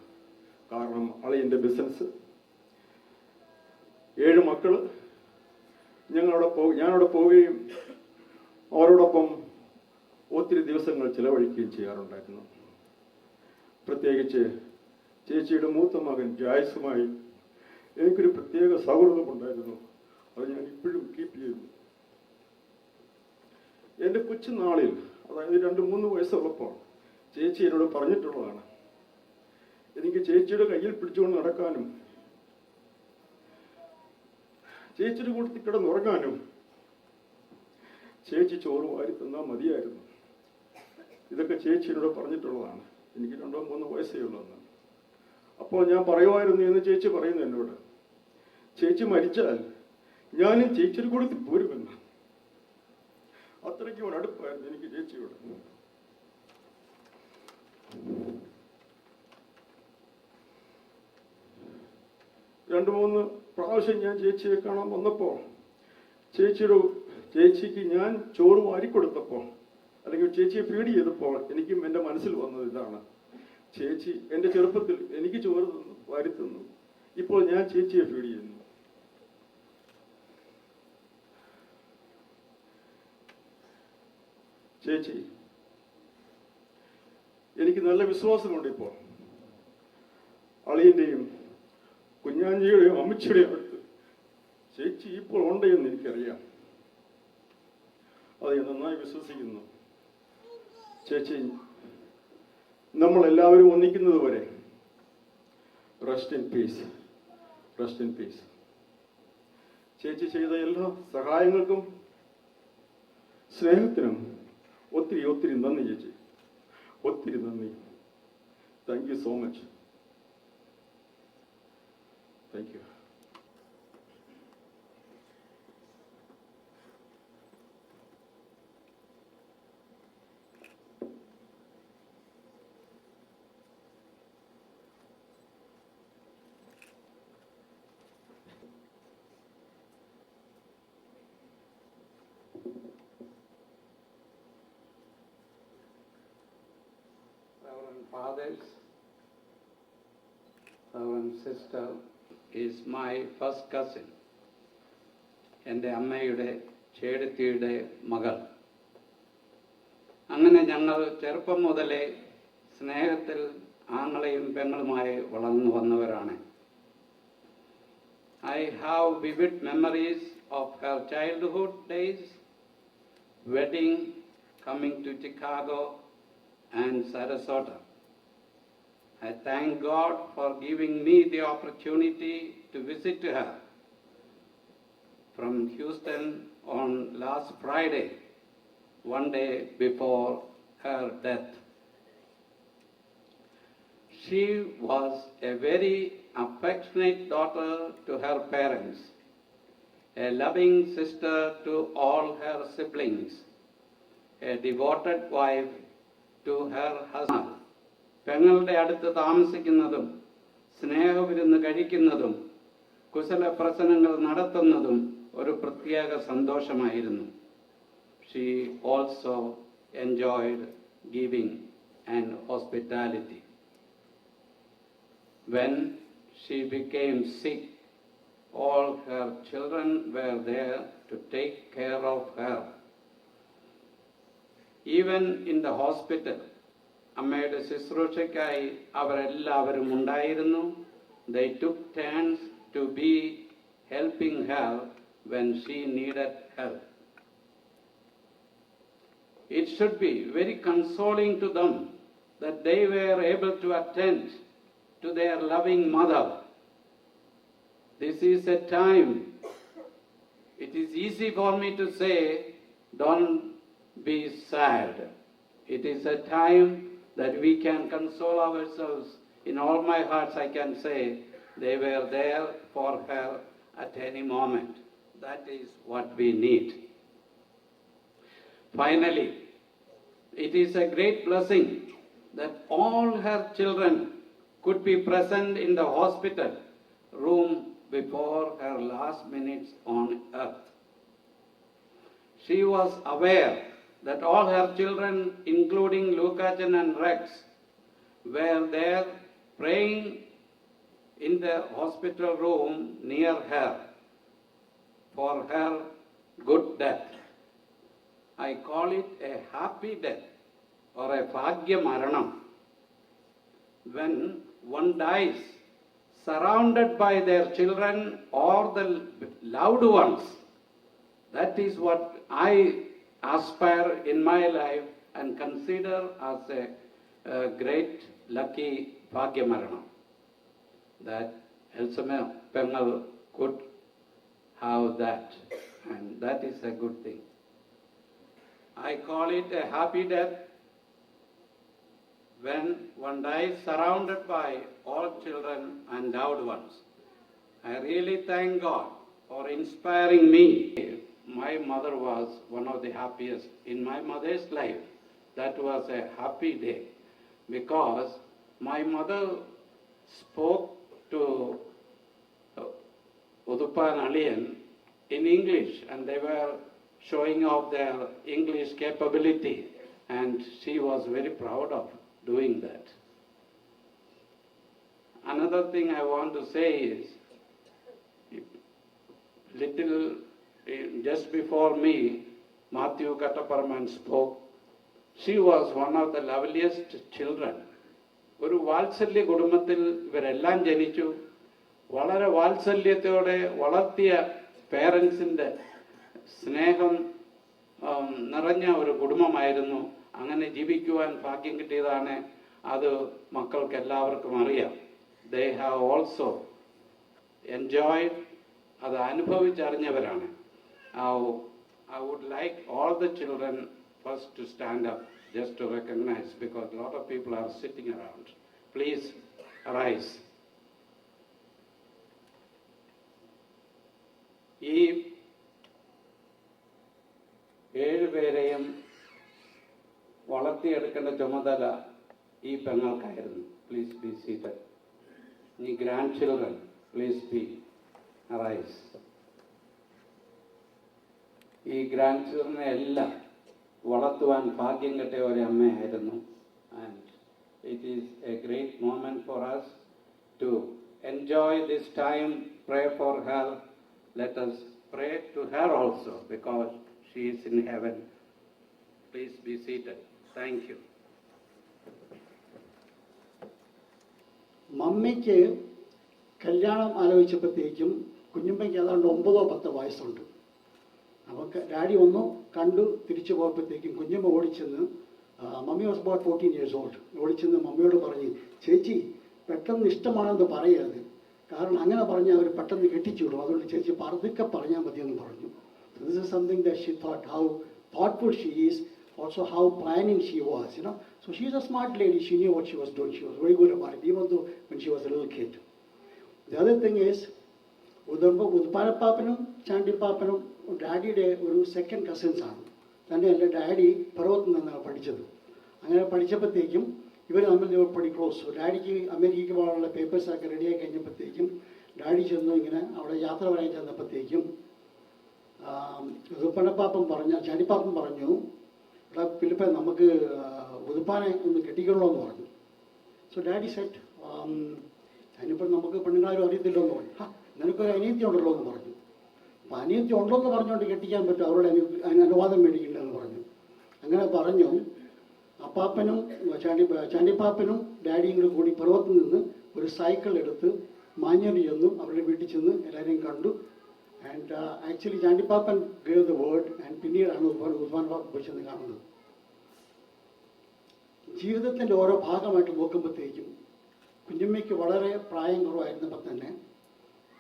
കാരണം അളിയൻ്റെ ബിസിനസ്, 7 മക്കള്, ഞാനവിടെ പോവുകയും അവരോടൊപ്പം ഒത്തിരി ദിവസങ്ങൾ ചിലവഴിക്കുകയും ചെയ്യാറുണ്ടായിരുന്നു. പ്രത്യേകിച്ച് ചേച്ചിയുടെ മൂത്ത മകൻ ജായ്സുമായി എനിക്കൊരു പ്രത്യേക സൗഹൃദമുണ്ടായിരുന്നു. അത് ഞാൻ ഇപ്പോഴും കീപ്പ് ചെയ്യുന്നു. എൻ്റെ കൊച്ചുനാളിൽ, അതായത് 2-3 വയസ്സുള്ളപ്പോൾ ചേച്ചി എന്നോട് പറഞ്ഞിട്ടുള്ളതാണ്, എനിക്ക് ചേച്ചിയുടെ കയ്യിൽ പിടിച്ചുകൊണ്ട് നടക്കാനും ചേച്ചിയുടെ കൂട്ടത്തിൽ കിടന്നുറങ്ങാനും ചേച്ചി ചോറ് വാരി തന്നാൽ മതിയായിരുന്നു. ഇതൊക്കെ ചേച്ചി എന്നോട് പറഞ്ഞിട്ടുള്ളതാണ്. എനിക്ക് 2-3 വയസ്സേ ഉള്ളതെന്ന്. അപ്പോൾ ഞാൻ പറയുമായിരുന്നു എന്ന് ചേച്ചി പറയുന്നു എന്നോട്, ചേച്ചി മരിച്ചാൽ ഞാനും ചേച്ചിയുടെ കൂട്ടത്തിൽ പോരുമെന്ന്. അത്രയ്ക്കും അടുപ്പായിരുന്നു എനിക്ക് ചേച്ചിയോട്. 2-3 പ്രാവശ്യം ഞാൻ ചേച്ചിയെ കാണാൻ വന്നപ്പോൾ ചേച്ചിക്ക് ഞാൻ ചോറ് വാരിക്കൊടുത്തപ്പോൾ, അല്ലെങ്കിൽ ചേച്ചിയെ ഫീഡ് ചെയ്തപ്പോൾ എനിക്കും എൻ്റെ മനസ്സിൽ വന്നത് ഇതാണ്, ചേച്ചി എൻ്റെ ചെറുപ്പത്തിൽ എനിക്ക് ചോറ് വാരി തന്നു, ഇപ്പോൾ ഞാൻ ചേച്ചിയെ ഫീഡ് ചെയ്യുന്നു. ചേച്ചി, എനിക്ക് നല്ല വിശ്വാസമുണ്ട്. ഇപ്പോൾ അളിയൻ്റെയും കുഞ്ഞാഞ്ചിയുടെയും അമ്മച്ചിയുടെയും അടുത്ത് ചേച്ചി ഇപ്പോൾ ഉണ്ടെന്ന് എനിക്കറിയാം. അത് ഞാൻ നന്നായി വിശ്വസിക്കുന്നു. ചേച്ചി, നമ്മളെല്ലാവരും ഒന്നിക്കുന്നത് വരെ rest in peace, rest in peace. ചേച്ചി ചെയ്ത എല്ലാ സഹായങ്ങൾക്കും സ്നേഹത്തിനും ഒത്തിരി ഒത്തിരി നന്ദി ചേച്ചി, ഒത്തിരി നന്ദി. Thank you so much. Thank you. Reverend Fathers, Reverend Sister is my first cousin. എൻ്റെ അമ്മയുടെ ചേടത്തിയുടെ മകൾ. അങ്ങനെ ഞങ്ങൾ ചെറുപ്പം മുതലേ സ്നേഹത്തിൽ ആങ്ങളെയും പെങ്ങളുമായി വളർന്നു വന്നവരാണ്. I have vivid memories of her childhood days, wedding, coming to Chicago and Sarasota. I thank God for giving me the opportunity to visit her from Houston on last Friday, one day before her death. She was a very affectionate daughter to her parents, a loving sister to all her siblings, a devoted wife to her husband. പെങ്ങളുടെ അടുത്ത് താമസിക്കുന്നതും സ്നേഹവിരുന്ന് കഴിക്കുന്നതും കുശലപ്രസനങ്ങൾ നടത്തുന്നതും ഒരു പ്രത്യേക സന്തോഷമായിരുന്നു. She also enjoyed giving and hospitality. When she became sick, all her children were there to take care of her. Even in the hospital, അമ്മയുടെ ശുശ്രൂഷയ്ക്കായി അവരെല്ലാവരും ഉണ്ടായിരുന്നു. They took turns to be helping her when she needed help. It should be very consoling to them that they were able to attend to their loving mother. This is a time, it is easy for me to say, don't be sad. It is a time that we can console ourselves. In all my hearts I can say they were there for her at any moment. That is what we need. Finally, it is a great blessing that all her children could be present in the hospital room before her last minutes on earth. She was aware that all her children, including Lukajan and Rex, were there praying in the hospital room near her for her good death. I call it a happy death or a Bhagya Maranam. When one dies surrounded by their children or the loved ones, that is what I aspire in my life and consider as a great lucky Bhagya Maranam, that Elsame Pengal could have that, and that is a good thing. I call it a happy death when one dies surrounded by all children and loved ones. I really thank God for inspiring me. My mother was one of the happiest in my mother's life. That was a happy day because my mother spoke to Udupan Aliyan in English, and they were showing off their English capability, and she was very proud of doing that. Another thing I want to say is, just before me, Matthew Kattaparman spoke. She was one of the loveliest children. ഒരു വാത്സല്യ കുടുംബത്തിൽ ഇവരെല്ലാം ജനിച്ചു. വളരെ വാത്സല്യത്തോടെ വളർത്തിയ പേരൻസിൻ്റെ സ്നേഹം നിറഞ്ഞ ഒരു കുടുംബമായിരുന്നു. അങ്ങനെ ജീവിക്കുവാൻ ഭാഗ്യം കിട്ടിയതാണ്. അത് മക്കൾക്ക് എല്ലാവർക്കും അറിയാം. They have also enjoyed, അത് അനുഭവിച്ചറിഞ്ഞവരാണ്. I would like all the children first to stand up just to recognize, because a lot of people are sitting around. Please arise. ഈ 7 പേരെയും വളർത്തിയെടുക്കേണ്ട ചുമതല ഈ പെങ്ങൾക്കായിരുന്നു. Please be seated. ഈ grandchildren, please be arise. ഈ grand എല്ലാം വളർത്തുവാൻ ഭാഗ്യം കിട്ടിയ ഒരു അമ്മയായിരുന്നു. And it is a great moment for us to enjoy this time. Pray for her. Let us pray to her also, because she is in heaven. Please be seated. Thank you. മമ്മിക്ക് കല്യാണം ആലോചിച്ചപ്പോഴത്തേക്കും കുഞ്ഞുമ്മയ്ക്ക് ഏതാണ്ട് 9-10 വയസ്സുണ്ട്. അപ്പോൾ daddy ഒന്ന് കണ്ടു തിരിച്ചു പോയപ്പോഴത്തേക്കും കുഞ്ഞുമ്മ ഓടിച്ചെന്ന്, mummy was about 14 years old, ഓടിച്ചെന്ന് മമ്മിയോട് പറഞ്ഞ്, ചേച്ചി പെട്ടെന്ന് ഇഷ്ടമാണെന്ന് പറയരുത്, കാരണം അങ്ങനെ പറഞ്ഞാൽ അവർ പെട്ടെന്ന് കെട്ടിച്ചു വിടും, അതുകൊണ്ട് ചേച്ചി പതുക്കെ പറഞ്ഞാൽ മതിയെന്ന് പറഞ്ഞു. This is something that she thought, how thoughtful she is, also how planning she was, you know. So she is a smart lady. She knew what she was doing. She was very good about it, even though when she was a little kid. The other thing is, ഉദ്പാനപ്പാപ്പനും ചാണ്ടിപ്പാപ്പനും ഡാഡിയുടെ ഒരു second കസിൻസാണ്. തന്നെയല്ല, daddy പർവ്വത്തിൽ നിന്നാണ് പഠിച്ചത്. അങ്ങനെ പഠിച്ചപ്പോഴത്തേക്കും ഇവർ തമ്മിൽ very close. ഡാഡിക്ക് അമേരിക്കയ്ക്ക് പോകാനുള്ള പേപ്പേഴ്സൊക്കെ റെഡിയായി കഴിഞ്ഞപ്പോഴത്തേക്കും ഡാഡി ചെന്നു. ഇങ്ങനെ അവിടെ യാത്ര പറയാൻ ചെന്നപ്പോഴത്തേക്കും ഉദ്പാനപ്പാപ്പൻ ചാണ്ടിപ്പാപ്പൻ പറഞ്ഞു, എടാ ഫിലിപ്പെ, നമുക്ക് ഉദ്പാനെ ഒന്ന് കെട്ടിക്കണമല്ലോ എന്ന് പറഞ്ഞു. സോ ഡാഡി സെറ്റ്, അതിനിപ്പോൾ നമുക്ക് പെണ്ണുങ്ങളാരും അറിയത്തില്ലോ എന്ന് പറഞ്ഞു. നിനക്കൊരു അനിയത്തി ഉണ്ടല്ലോ എന്ന് പറഞ്ഞു. അപ്പം അനിയത്തി ഉണ്ടോ എന്ന് പറഞ്ഞുകൊണ്ട് കെട്ടിക്കാൻ പറ്റും, അവരുടെ അതിന് അനുവാദം മേടിക്കില്ലെന്ന് പറഞ്ഞു. അങ്ങനെ പറഞ്ഞു. അപ്പാപ്പനും ചാണ്ടിപ്പാപ്പനും ഡാഡിയും കൂടി പർവ്വത്തിൽ നിന്ന് ഒരു സൈക്കിൾ എടുത്ത് മാഞ്ഞേരി ചെന്നു. അവരുടെ വീട്ടിൽ ചെന്ന് എല്ലാവരെയും കണ്ടു. ആൻഡ് ആക്ച്വലി ചാണ്ടിപ്പാപ്പൻ ഗേവ് ദ വേർഡ്. ആൻഡ് പിന്നീടാണ് ഉദ്വാൻ പോയി ചെന്ന് കാണുന്നത്. ജീവിതത്തിൻ്റെ ഓരോ ഭാഗമായിട്ട് നോക്കുമ്പോഴത്തേക്കും കുഞ്ഞമ്മയ്ക്ക് വളരെ പ്രായം കുറവായിരുന്നപ്പോൾ തന്നെ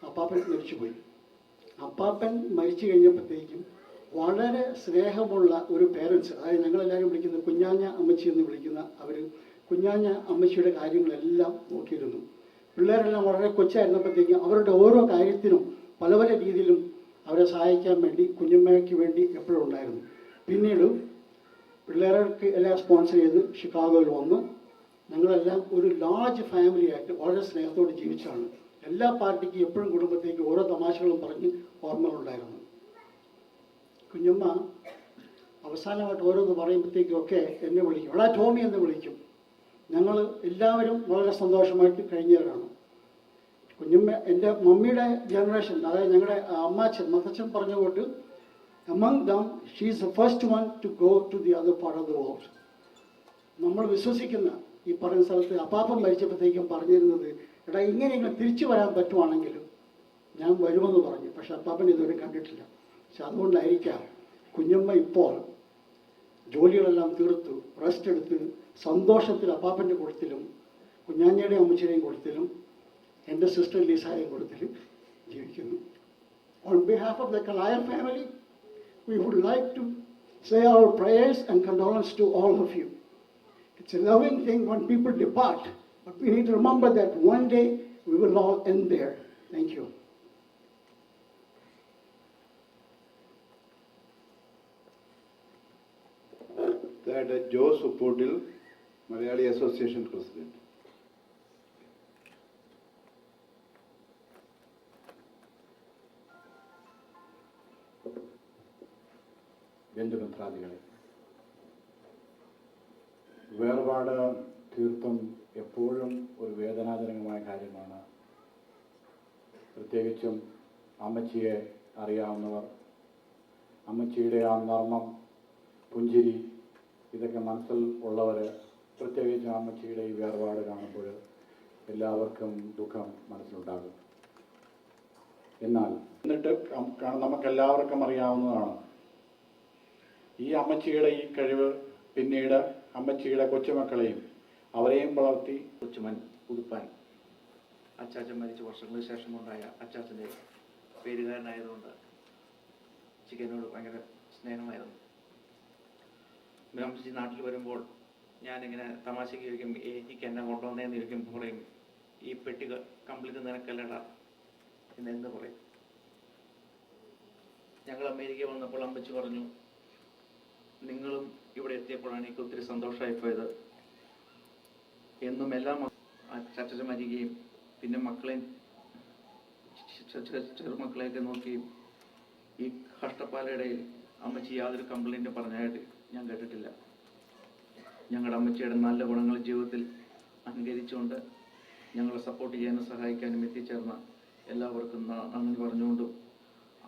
അപ്പാപ്പൻ മരിച്ചുപോയി. അപ്പാപ്പൻ മരിച്ചു കഴിഞ്ഞപ്പോഴത്തേക്കും വളരെ സ്നേഹമുള്ള ഒരു പേരൻസ്, അതായത് ഞങ്ങളെല്ലാവരും വിളിക്കുന്ന കുഞ്ഞാഞ്ഞ അമ്മച്ചി എന്ന് വിളിക്കുന്ന അവർ, കുഞ്ഞാഞ്ഞ അമ്മച്ചിയുടെ കാര്യങ്ങളെല്ലാം നോക്കിയിരുന്നു. പിള്ളേരെല്ലാം വളരെ കൊച്ചായിരുന്നപ്പോഴത്തേക്കും അവരുടെ ഓരോ കാര്യത്തിനും പല പല രീതിയിലും അവരെ സഹായിക്കാൻ വേണ്ടി കുഞ്ഞമ്മയ്ക്ക് വേണ്ടി എപ്പോഴും ഉണ്ടായിരുന്നു. പിന്നീട് പിള്ളേർക്ക് എല്ലാം സ്പോൺസർ ചെയ്ത് ഷിക്കാഗോയിൽ വന്നു. ഞങ്ങളെല്ലാം ഒരു ലാർജ് ഫാമിലിയായിട്ട് വളരെ സ്നേഹത്തോടെ ജീവിച്ചാണ് എല്ലാ പാർട്ടിക്കും എപ്പോഴും കുടുംബത്തേക്ക് ഓരോ തമാശകളും പറഞ്ഞ് ഓർമ്മകളുണ്ടായിരുന്നു. കുഞ്ഞമ്മ അവസാനമായിട്ട് ഓരോന്ന് പറയുമ്പോഴത്തേക്കൊക്കെ എന്നെ വിളിക്കും, എടാ ടോമി എന്ന് വിളിക്കും. ഞങ്ങൾ എല്ലാവരും വളരെ സന്തോഷമായിട്ട് കഴിഞ്ഞവരാണ്. കുഞ്ഞമ്മ എൻ്റെ മമ്മിയുടെ ജനറേഷൻ, അതായത് ഞങ്ങളുടെ അമ്മാച്ചൻ മത്തച്ഛൻ പറഞ്ഞ കൊണ്ട് among them she is the first one to go to the other part of the world. നമ്മൾ വിശ്വസിക്കുന്ന ഈ പറയുന്ന സ്ഥലത്ത് അപ്പാപ്പൻ മരിച്ചപ്പോഴത്തേക്കും പറഞ്ഞിരുന്നത്, എടാ ഇങ്ങനെ തിരിച്ചു വരാൻ പറ്റുവാണെങ്കിലും ഞാൻ വരുമെന്ന് പറഞ്ഞു. പക്ഷെ അപ്പാപ്പൻ ഇതുവരെ കണ്ടിട്ടില്ല. പക്ഷെ അതുകൊണ്ടായിരിക്കാം കുഞ്ഞമ്മ ഇപ്പോൾ ജോലികളെല്ലാം തീർത്തു റെസ്റ്റ് എടുത്ത് സന്തോഷത്തിൽ അപ്പാപ്പൻ്റെ കൂട്ടത്തിലും കുഞ്ഞാഞ്ഞയുടെയും അമ്മച്ചിയുടെയും കൂട്ടത്തിലും എൻ്റെ സിസ്റ്റർ ലീസായും കൂട്ടത്തിലും ജീവിക്കുന്നു. On behalf of the Kalayar family, we would like to say our prayers and condolence to all of you. It's a loving thing when people depart, but we need to remember that one day we will all end there. Thank you. That Joe Suppotil, Malayali Association President. ബന്ധുമിത്രാദികളെ, വേർപാട് തീർത്തും എപ്പോഴും ഒരു വേദനാജനകമായ കാര്യമാണ്. പ്രത്യേകിച്ചും അമ്മച്ചിയെ അറിയാവുന്നവർ, അമ്മച്ചിയുടെ ആ നർമ്മം, പുഞ്ചിരി, ഇതൊക്കെ മനസ്സിൽ ഉള്ളവർ, പ്രത്യേകിച്ച് അമ്മച്ചിയുടെ ഈ വേർപാട് കാണുമ്പോൾ എല്ലാവർക്കും ദുഃഖം മനസ്സിലുണ്ടാകും. എന്നാൽ എന്നിട്ട് നമുക്കെല്ലാവർക്കും അറിയാവുന്നതാണ്, ഈ അമ്മച്ചിയുടെ ഈ കഴിവ് പിന്നീട് അമ്മച്ചിയുടെ കൊച്ചുമക്കളെയും അവരെയും വളർത്തി കൊച്ചുമൻ പുതുപ്പാൻ അച്ചാച്ചൻ മരിച്ച വർഷങ്ങൾക്ക് ശേഷമുണ്ടായ അച്ചാച്ചൻ്റെ പേരുകാരനായതുകൊണ്ട് ചിക്കനോട് ഭയങ്കര സ്നേഹമായിരുന്നു. അമ്മച്ചി നാട്ടിൽ വരുമ്പോൾ ഞാനിങ്ങനെ തമാശയ്ക്ക് ചോദിക്കും, എനിക്ക് എന്നെ കൊണ്ടുവന്നേന്ന് ചോദിക്കും. പറയും, ഈ പെട്ടി കംപ്ലീറ്റ് നിനക്കല്ലടാ എന്ന് പറയും. ഞങ്ങൾ അമേരിക്ക വന്നപ്പോൾ അമ്മച്ചി പറഞ്ഞു, നിങ്ങളും ഇവിടെ എത്തിയപ്പോഴാണ് എനിക്ക് ഒത്തിരി സന്തോഷമായി പോയത്. എന്നും എല്ലാ ചാച്ചൻ മരിക്കുകയും പിന്നെ മക്കളെയും ചെറുമക്കളെയൊക്കെ നോക്കി ഈ കഷ്ടപ്പാലയിടയിൽ അമ്മച്ചി യാതൊരു കംപ്ലൈൻറ്റും പറഞ്ഞായിട്ട് ഞാൻ കേട്ടിട്ടില്ല. ഞങ്ങളുടെ അമ്മച്ചിയുടെ നല്ല ഗുണങ്ങൾ ജീവിതത്തിൽ അംഗീകരിച്ചുകൊണ്ട് ഞങ്ങളെ സപ്പോർട്ട് ചെയ്യാനും സഹായിക്കാനും എത്തിച്ചേർന്ന എല്ലാവർക്കും നന്ദി പറഞ്ഞുകൊണ്ടും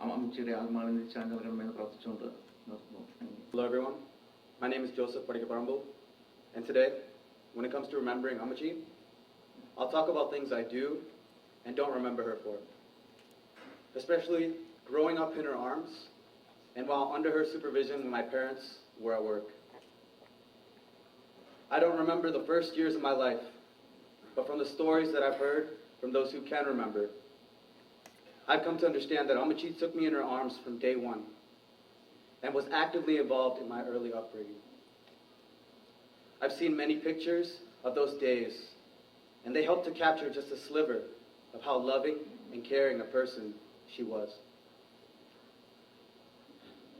അമ്മച്ചിയുടെ ആത്മാവിനെ ശാന്തി നൽകണമെന്ന് പ്രാർത്ഥിച്ചുകൊണ്ട് നിർത്തുന്നു. Hello everyone, my name is Joseph Padikaparambu, and today, when it comes to remembering Ammachi, I'll talk about things I do and don't remember her for. Especially growing up in her arms and while under her supervision when my parents were at work. I don't remember the first years of my life, but from the stories that I've heard from those who can remember, I've come to understand that Ammachi took me in her arms from day one and was actively involved in my early upbringing. I've seen many pictures of those days, and they help to capture just a sliver of how loving and caring a person she was.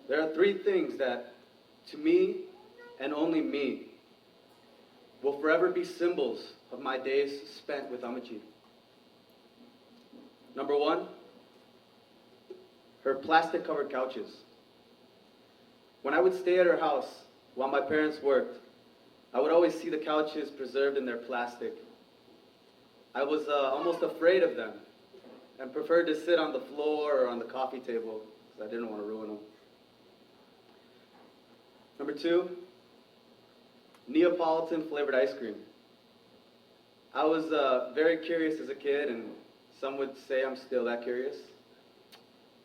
There are three things that, to me and only me, will forever be symbols of my days spent with Ammachi. Number one, her plastic-covered couches. When I would stay at her house while my parents worked, I would always see the couches preserved in their plastic. I was almost afraid of them and preferred to sit on the floor or on the coffee table because I didn't want to ruin them. Number two, Neapolitan flavored ice cream. I was very curious as a kid, and some would say I'm still that curious.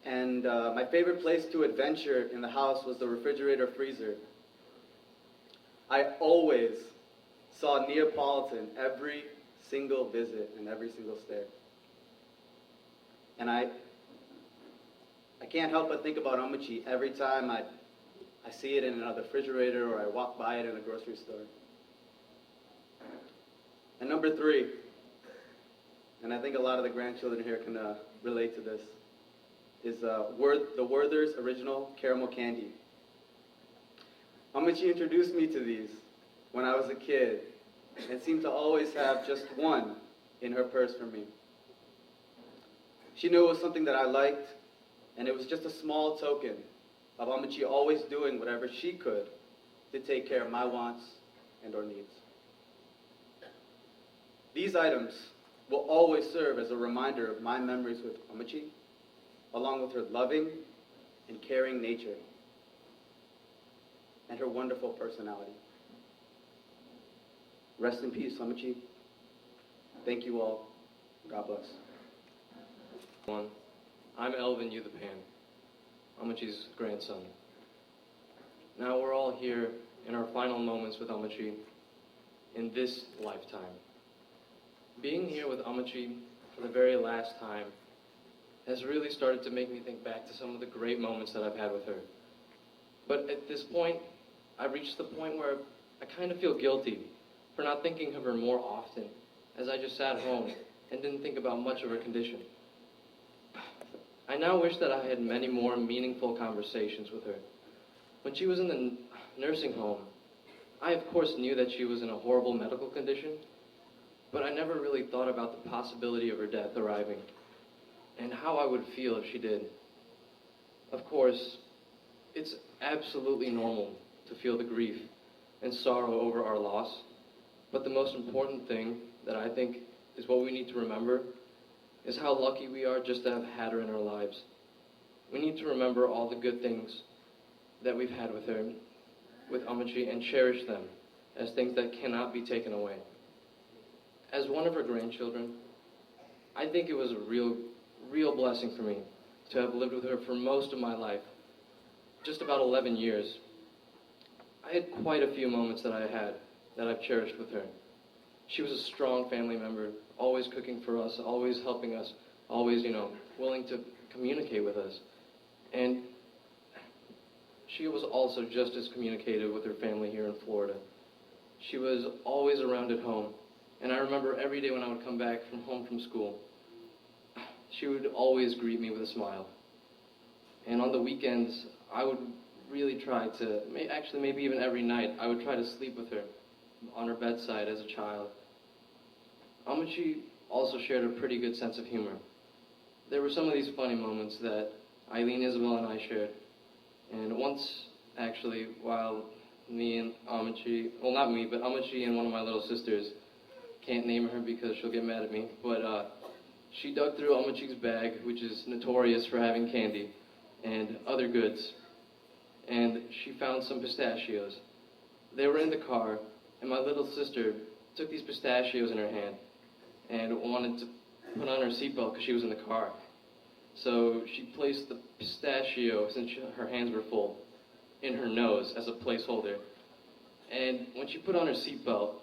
And my favorite place to adventure in the house was the refrigerator freezer. I always saw Neapolitan every single visit and every single stay. And I can't help but think about Ammachi every time I see it in another refrigerator or I walk by it in a grocery store. And number three, and I think a lot of the grandchildren here can relate to this, is the Werther's Original Caramel Candy. Ammachi introduced me to these when I was a kid and seemed to always have just one in her purse for me. She knew it was something that I liked, and it was just a small token of Amachi always doing whatever she could to take care of my wants and or needs. These items will always serve as a reminder of my memories with Amachi, along with her loving and caring nature and her wonderful personality. Rest in peace, Amachi. Thank you all. God bless. I'm Elvin Uthapan, Amachi's grandson. Now we're all here in our final moments with Amachi in this lifetime. Being here with Amachi for the very last time has really started to make me think back to some of the great moments that I've had with her. But at this point, I've reached the point where I kind of feel guilty for not thinking of her more often, as I just sat home and didn't think about much of her condition. I now wish that I had many more meaningful conversations with her. When she was in the nursing home, I of course knew that she was in a horrible medical condition, but I never really thought about the possibility of her death arriving and how I would feel if she did. Of course, it's absolutely normal to feel the grief and sorrow over our loss, but the most important thing that I think is what we need to remember is how lucky we are just to have had her in our lives. We need to remember all the good things that we've had with her, with Amachi, and cherish them as things that cannot be taken away. As one of her grandchildren, I think it was a real blessing for me to have lived with her for most of my life, just about 11 years. I had quite a few moments that I've cherished with her. She was a strong family member, always cooking for us, always helping us, always, willing to communicate with us. And she was also just as communicative with her family here in Florida. She was always around at home. And I remember every day when I would come back from home from school, she would always greet me with a smile. And on the weekends, I would really try to, actually maybe even every night, I would try to sleep with her on her bedside as a child. Amachi also shared a pretty good sense of humor. There were some of these funny moments that Eileen, Isabel, and I shared. And once, actually, while me and Amachi, well not me, but Amachi and one of my little sisters, can't name her because she'll get mad at me, but she dug through Amachi's bag, which is notorious for having candy and other goods, and she found some pistachios. They were in the car, and my little sister took these pistachios in her hand and wanted to put on her seatbelt because she was in the car. So she placed the pistachio, since her hands were full, in her nose as a placeholder. And when she put on her seatbelt,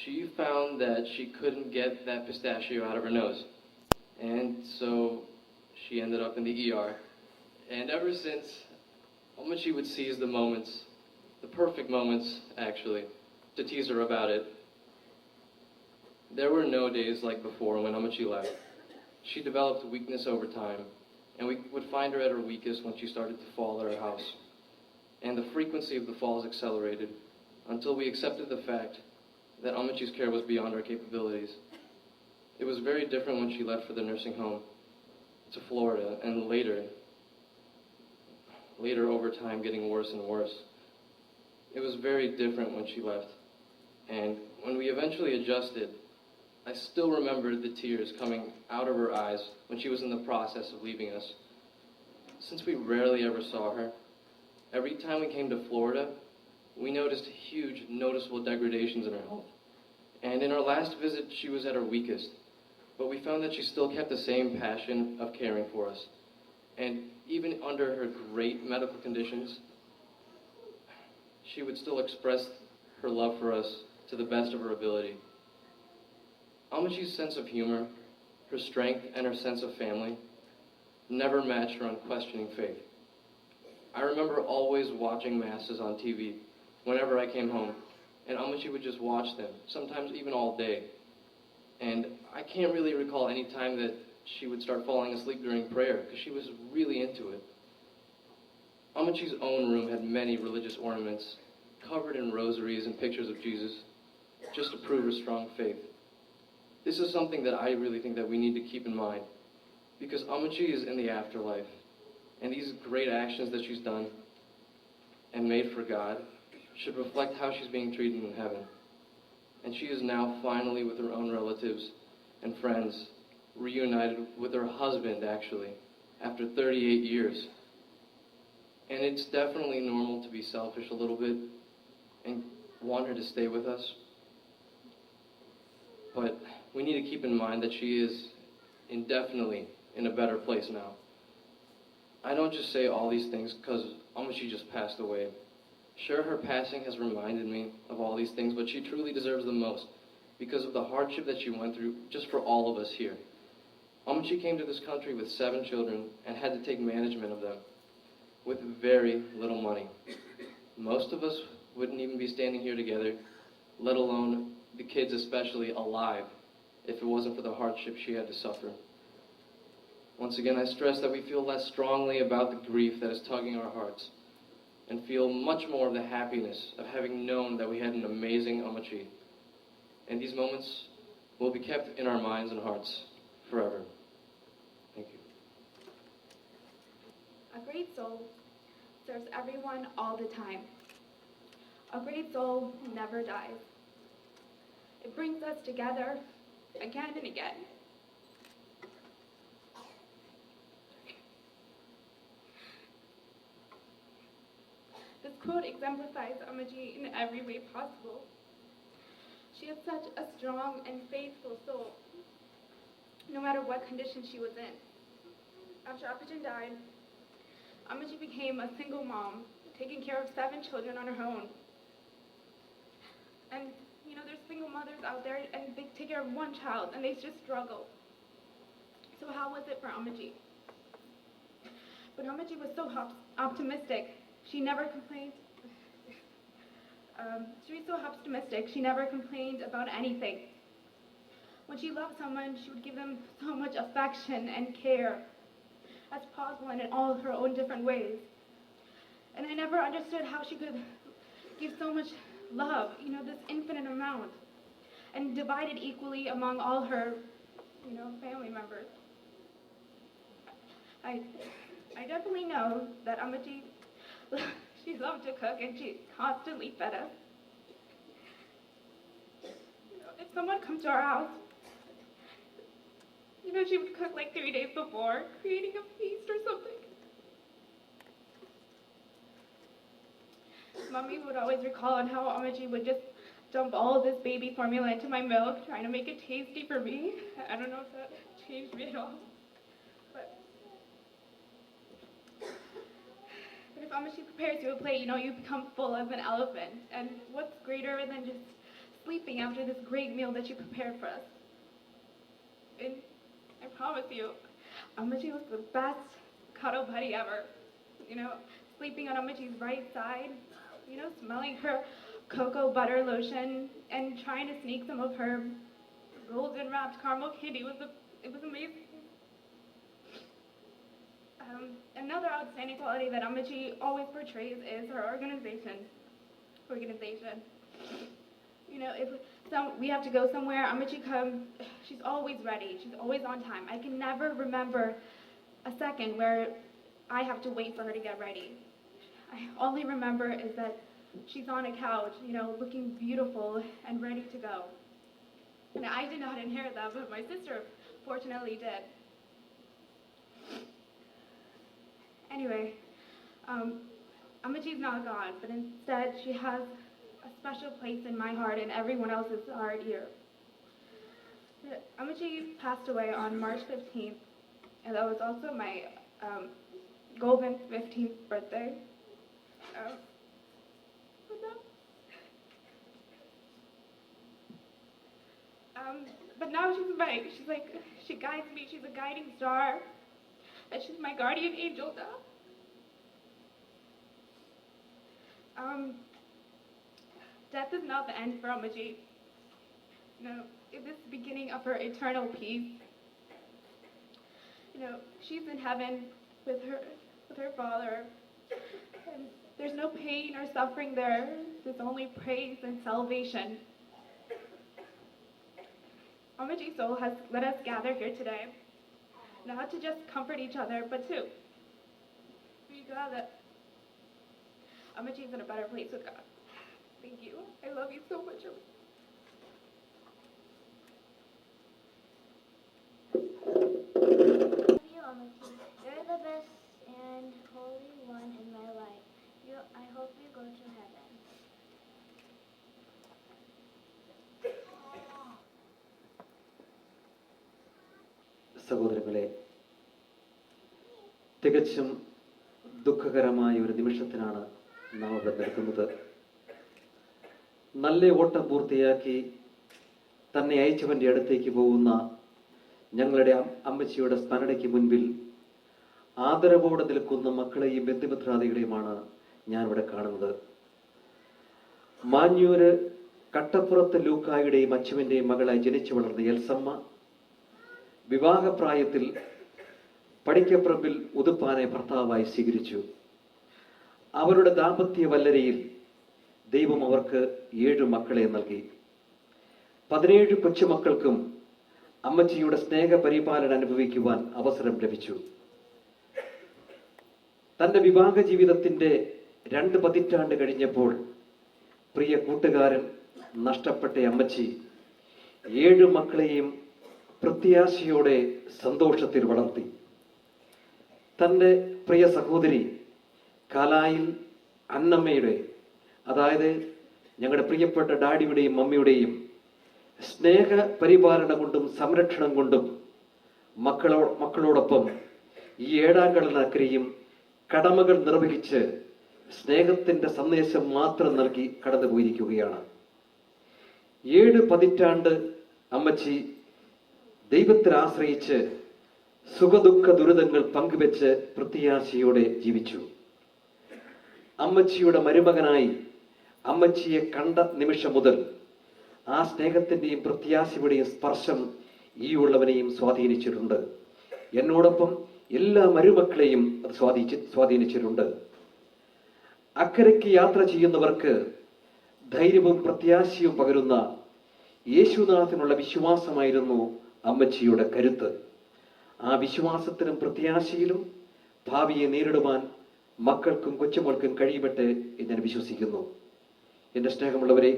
she found that she couldn't get that pistachio out of her nose. And so she ended up in the ER. And ever since, Amachi would seize the moments, the perfect moments, actually, to tease her about it. There were no days like before when Amachi left. She developed weakness over time, and we would find her at her weakest when she started to fall at our house. And the frequency of the falls accelerated until we accepted the fact that Amachi's care was beyond our capabilities. It was very different when she left for the nursing home to Florida, and later over time getting worse and worse. It was very different when she left. And when we eventually adjusted, I still remembered the tears coming out of her eyes when she was in the process of leaving us. Since we rarely ever saw her, every time we came to Florida, we noticed huge, noticeable degradations in her health. And in our last visit, she was at her weakest. But we found that she still kept the same passion of caring for us. And even under her great medical conditions, she would still express her love for us to the best of her ability. Amachi's sense of humor, her strength, and her sense of family never matched her unquestioning faith. I remember always watching masses on TV whenever I came home, and Amachi would just watch them, sometimes even all day. And I can't really recall any time that she would start falling asleep during prayer, because she was really into it. Amachi's own room had many religious ornaments, covered in rosaries and pictures of Jesus, just to prove her strong faith. This is something that I really think that we need to keep in mind. Because Amachi is in the afterlife, and these great actions that she's done and made for God should reflect how she's being treated in heaven. And she is now finally with her own relatives and friends, reunited with her husband, actually, after 38 years. And it's definitely normal to be selfish a little bit and want her to stay with us. But we need to keep in mind that she is indefinitely in a better place now. I don't just say all these things because Amachi just passed away. Sure, her passing has reminded me of all these things, but she truly deserves the most because of the hardship that she went through just for all of us here. Amachi came to this country with 7 children and had to take management of them with very little money. Most of us wouldn't even be standing here together, let alone the kids especially alive, if it wasn't for the hardship she had to suffer. Once again, I stress that we feel less strongly about the grief that is tugging our hearts and feel much more of the happiness of having known that we had an amazing Amachi. And these moments will be kept in our minds and hearts forever. Thank you. A great soul serves everyone all the time. A great soul never dies. It brings us together again and again. This quote exemplifies Amaji in every way possible. She had such a strong and faithful soul, no matter what condition she was in. After Apachan died, Amaji became a single mom, taking care of 7 children on her own. And, you know, there's single mothers out there, and they take care of 1 child, and they just struggle. So how was it for Amaji? But Amaji was so optimistic. She never complained. She was so optimistic. She never complained about anything. When she loved someone, she would give them so much affection and care as possible and in all of her own different ways. And I never understood how she could give so much love, you know, this infinite amount, and divide it equally among all her, you know, family members. I definitely know that Amaji, she loved to cook and she constantly fed us. You know, if someone comes to our house, you know, she would cook like 3 days before, creating a feast or something. Mommy would always recall on how Amaji would just dump all of this baby formula into my milk, trying to make it tasty for me. I don't know if that changed me at all. But if Amaji prepares you a plate, you know, you become full as an elephant. And what's greater than just sleeping after this great meal that you prepared for us? And I promise you, Amaji was the best cuddle buddy ever. You know, sleeping on Amaji's right side, you know, smelling her cocoa butter lotion and trying to sneak some of her golden wrapped caramel candy. It was amazing. Another outstanding quality that Amaji always portrays is her organization. You know, if we have to go somewhere, Amaji comes, she's always ready. She's always on time. I can never remember a second where I have to wait for her to get ready. I only remember is that she's on a couch, you know, looking beautiful and ready to go. And I did not inherit that, but my sister fortunately did. Anyway, Amaji's not gone, but instead she has a special place in my heart and everyone else's heart here. Amaji passed away on March 15th, and that was also my golden 15th birthday. But now she guides me, she's a guiding star, and she's my guardian angel now. Death is not the end for Amaji. No, it is the beginning of her eternal peace. You know, she's in heaven with her Father, and there's no pain or suffering there. There's only praise and salvation. Amaji's soul has let us gather here today not to just comfort each other, but to be glad that Amachi's in a better place with God. Thank you. I love you so much. You, Amachi. You're the best and holy one in my life. I hope you go to heaven. സഹോദരങ്ങളെ, തികച്ചും ദുഃഖകരമായ ഒരു നിമിഷത്തിനാണ് നാം ഇവിടെ നിൽക്കുന്നത്. നല്ല ഓട്ടം പൂർത്തിയാക്കി തന്നെ അയച്ചവൻ്റെ അടുത്തേക്ക് പോകുന്ന ഞങ്ങളുടെ അമ്മച്ചിയുടെ സ്മരണയ്ക്ക് മുൻപിൽ ആദരവോടെ നിൽക്കുന്ന മക്കളെയും ബന്ധുമിത്രാദികളെയുമാണ് ഞാനിവിടെ കാണുന്നത്. മാഞ്ഞൂര് കട്ടപ്പുറത്ത് ലൂക്കായുടെയും അച്ചുവിൻ്റെയും മകളായി ജനിച്ചു വളർന്ന എൽസമ്മ വിവാഹപ്രായത്തിൽ പടിക്കപ്പറമ്പിൽ ഉതുപ്പാനെ ഭർത്താവായി സ്വീകരിച്ചു. അവരുടെ ദാമ്പത്യ വല്ലരയിൽ ദൈവം അവർക്ക് 7 മക്കളെ നൽകി. 17 കൊച്ചുമക്കൾക്കും അമ്മച്ചിയുടെ സ്നേഹപരിപാലനം അനുഭവിക്കുവാൻ അവസരം ലഭിച്ചു. തൻ്റെ വിവാഹ ജീവിതത്തിൻ്റെ 2 പതിറ്റാണ്ട് കഴിഞ്ഞപ്പോൾ പ്രിയ കൂട്ടുകാരൻ നഷ്ടപ്പെട്ട അമ്മച്ചി 7 മക്കളെയും പ്രത്യാശയോടെ സന്തോഷത്തിൽ വളർത്തി. തൻ്റെ പ്രിയ സഹോദരി കാലായിൽ അന്നമ്മയുടെ, അതായത് ഞങ്ങളുടെ പ്രിയപ്പെട്ട ഡാഡിയുടെയും മമ്മിയുടെയും സ്നേഹ പരിപാലനം കൊണ്ടും സംരക്ഷണം കൊണ്ടും മക്കളോടൊപ്പം ഈ 7ാം കടലിനക്കരെയും കടമകൾ നിർവഹിച്ച് സ്നേഹത്തിൻ്റെ സന്ദേശം മാത്രം നൽകി കടന്നുപോയിരിക്കുകയാണ്. 7 പതിറ്റാണ്ട് അമ്മച്ചി ദൈവത്തിൽ ആശ്രയിച്ച് സുഖദുഃഖ ദുരിതങ്ങൾ പങ്കുവെച്ച് പ്രത്യാശയോടെ ജീവിച്ചു. അമ്മച്ചിയുടെ മരുമകനായി അമ്മച്ചിയെ കണ്ട നിമിഷം മുതൽ ആ സ്നേഹത്തിൻ്റെയും പ്രത്യാശയുടെയും സ്പർശം ഈ ഉള്ളവനെയും സ്വാധീനിച്ചിട്ടുണ്ട്. എന്നോടൊപ്പം എല്ലാ മരുമക്കളെയും അത് സ്വാധീനിച്ചിട്ടുണ്ട്. അക്കരയ്ക്ക് യാത്ര ചെയ്യുന്നവർക്ക് ധൈര്യവും പ്രത്യാശയും പകരുന്ന യേശുനാഥനുള്ള വിശ്വാസമായിരുന്നു അമ്മച്ചിയുടെ കരുത്ത്. ആ വിശ്വാസത്തിലും പ്രത്യാശയിലും ഭാവിയെ നേരിടുവാൻ മക്കൾക്കും കൊച്ചുമക്കൾക്കും കഴിയട്ടെ എന്ന് ഞാൻ വിശ്വസിക്കുന്നു. എൻ്റെ സ്നേഹമുള്ളവരെ,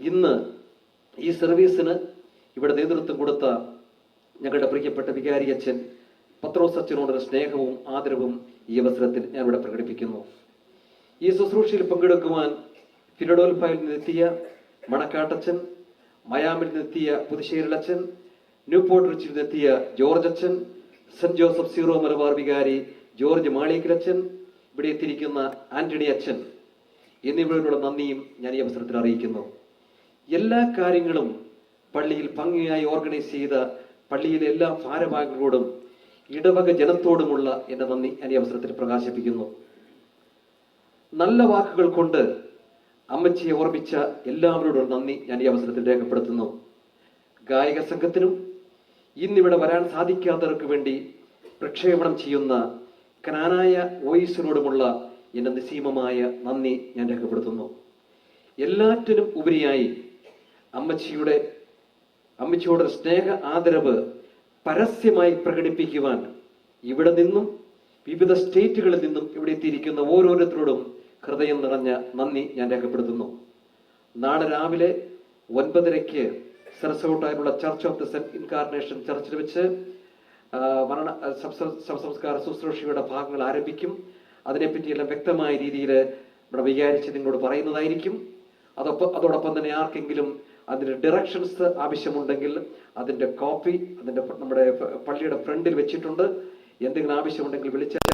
ഇന്ന് ഈ സർവീസിന് ഇവിടെ നേതൃത്വം കൊടുത്ത ഞങ്ങളുടെ പ്രിയപ്പെട്ട വികാരി അച്ഛൻ പത്രോസ് അച്ഛനോടുള്ള സ്നേഹവും ആദരവും ഈ അവസരത്തിൽ ഞാൻ ഇവിടെ പ്രകടിപ്പിക്കുന്നു. ഈ ശുശ്രൂഷയിൽ പങ്കെടുക്കുവാൻ ഫിലഡൽഫിയയിൽ നിന്നെത്തിയ മണക്കാട്ടച്ഛൻ, മയാമിൽ നിന്നെത്തിയ പുതുശ്ശേരിലച്ഛൻ, ന്യൂപോർട്ട് റിച്ചിൽ നിന്നെത്തിയ ജോർജ് അച്ഛൻ, സെന്റ് ജോസഫ് സീറോ മലബാർ വികാരി ജോർജ് മാളിക്കലച്ഛൻ, ഇവിടെ എത്തിയിരിക്കുന്ന ആന്റണി അച്ഛൻ എന്നിവരോടുള്ള നന്ദിയും ഞാൻ ഈ അവസരത്തിൽ അറിയിക്കുന്നു. എല്ലാ കാര്യങ്ങളും പള്ളിയിൽ ഭംഗിയായി ഓർഗനൈസ് ചെയ്ത പള്ളിയിലെ എല്ലാ ഭാരവാഹികളോടും ഇടവക ജനത്തോടുമുള്ള എൻ്റെ നന്ദി ഞാൻ ഈ അവസരത്തിൽ പ്രകാശിപ്പിക്കുന്നു. നല്ല വാക്കുകൾ കൊണ്ട് അമ്മച്ചിയെ ഓർമ്മിച്ച എല്ലാവരോടും നന്ദി ഞാൻ ഈ അവസരത്തിൽ രേഖപ്പെടുത്തുന്നു. ഗായക സംഘത്തിനും ഇന്നിവിടെ വരാൻ സാധിക്കാത്തവർക്ക് വേണ്ടി പ്രക്ഷേപണം ചെയ്യുന്ന കനാനായ വോയിസിനോടുമുള്ള എൻ്റെ നിസ്സീമമായ നന്ദി ഞാൻ രേഖപ്പെടുത്തുന്നു. എല്ലാറ്റിനും ഉപരിയായി അമ്മച്ചിയോട് സ്നേഹ ആദരവ് പരസ്യമായി പ്രകടിപ്പിക്കുവാൻ ഇവിടെ നിന്നും വിവിധ സ്റ്റേറ്റുകളിൽ നിന്നും ഇവിടെ എത്തിയിരിക്കുന്ന ഓരോരുത്തരോടും ഹൃദയം നിറഞ്ഞ നന്ദി ഞാൻ രേഖപ്പെടുത്തുന്നു. നാളെ രാവിലെ 9:30 സരസോട്ടായിട്ടുള്ള church of the saint incarnation ചർച്ചിൽ വെച്ച് ശവസംസ്കാര ശുശ്രൂഷയുടെ ഭാഗങ്ങൾ ആരംഭിക്കും. അതിനെപ്പറ്റിയെല്ലാം വ്യക്തമായ രീതിയിൽ ഇവിടെ വിചാരിച്ച് നിങ്ങളോട് പറയുന്നതായിരിക്കും. അതോടൊപ്പം തന്നെ ആർക്കെങ്കിലും അതിൻ്റെ ഡയറക്ഷൻസ് ആവശ്യമുണ്ടെങ്കിൽ അതിൻ്റെ കോപ്പി നമ്മുടെ പള്ളിയുടെ ഫ്രണ്ടിൽ വെച്ചിട്ടുണ്ട്. എന്തെങ്കിലും ആവശ്യമുണ്ടെങ്കിൽ വിളിച്ചാൽ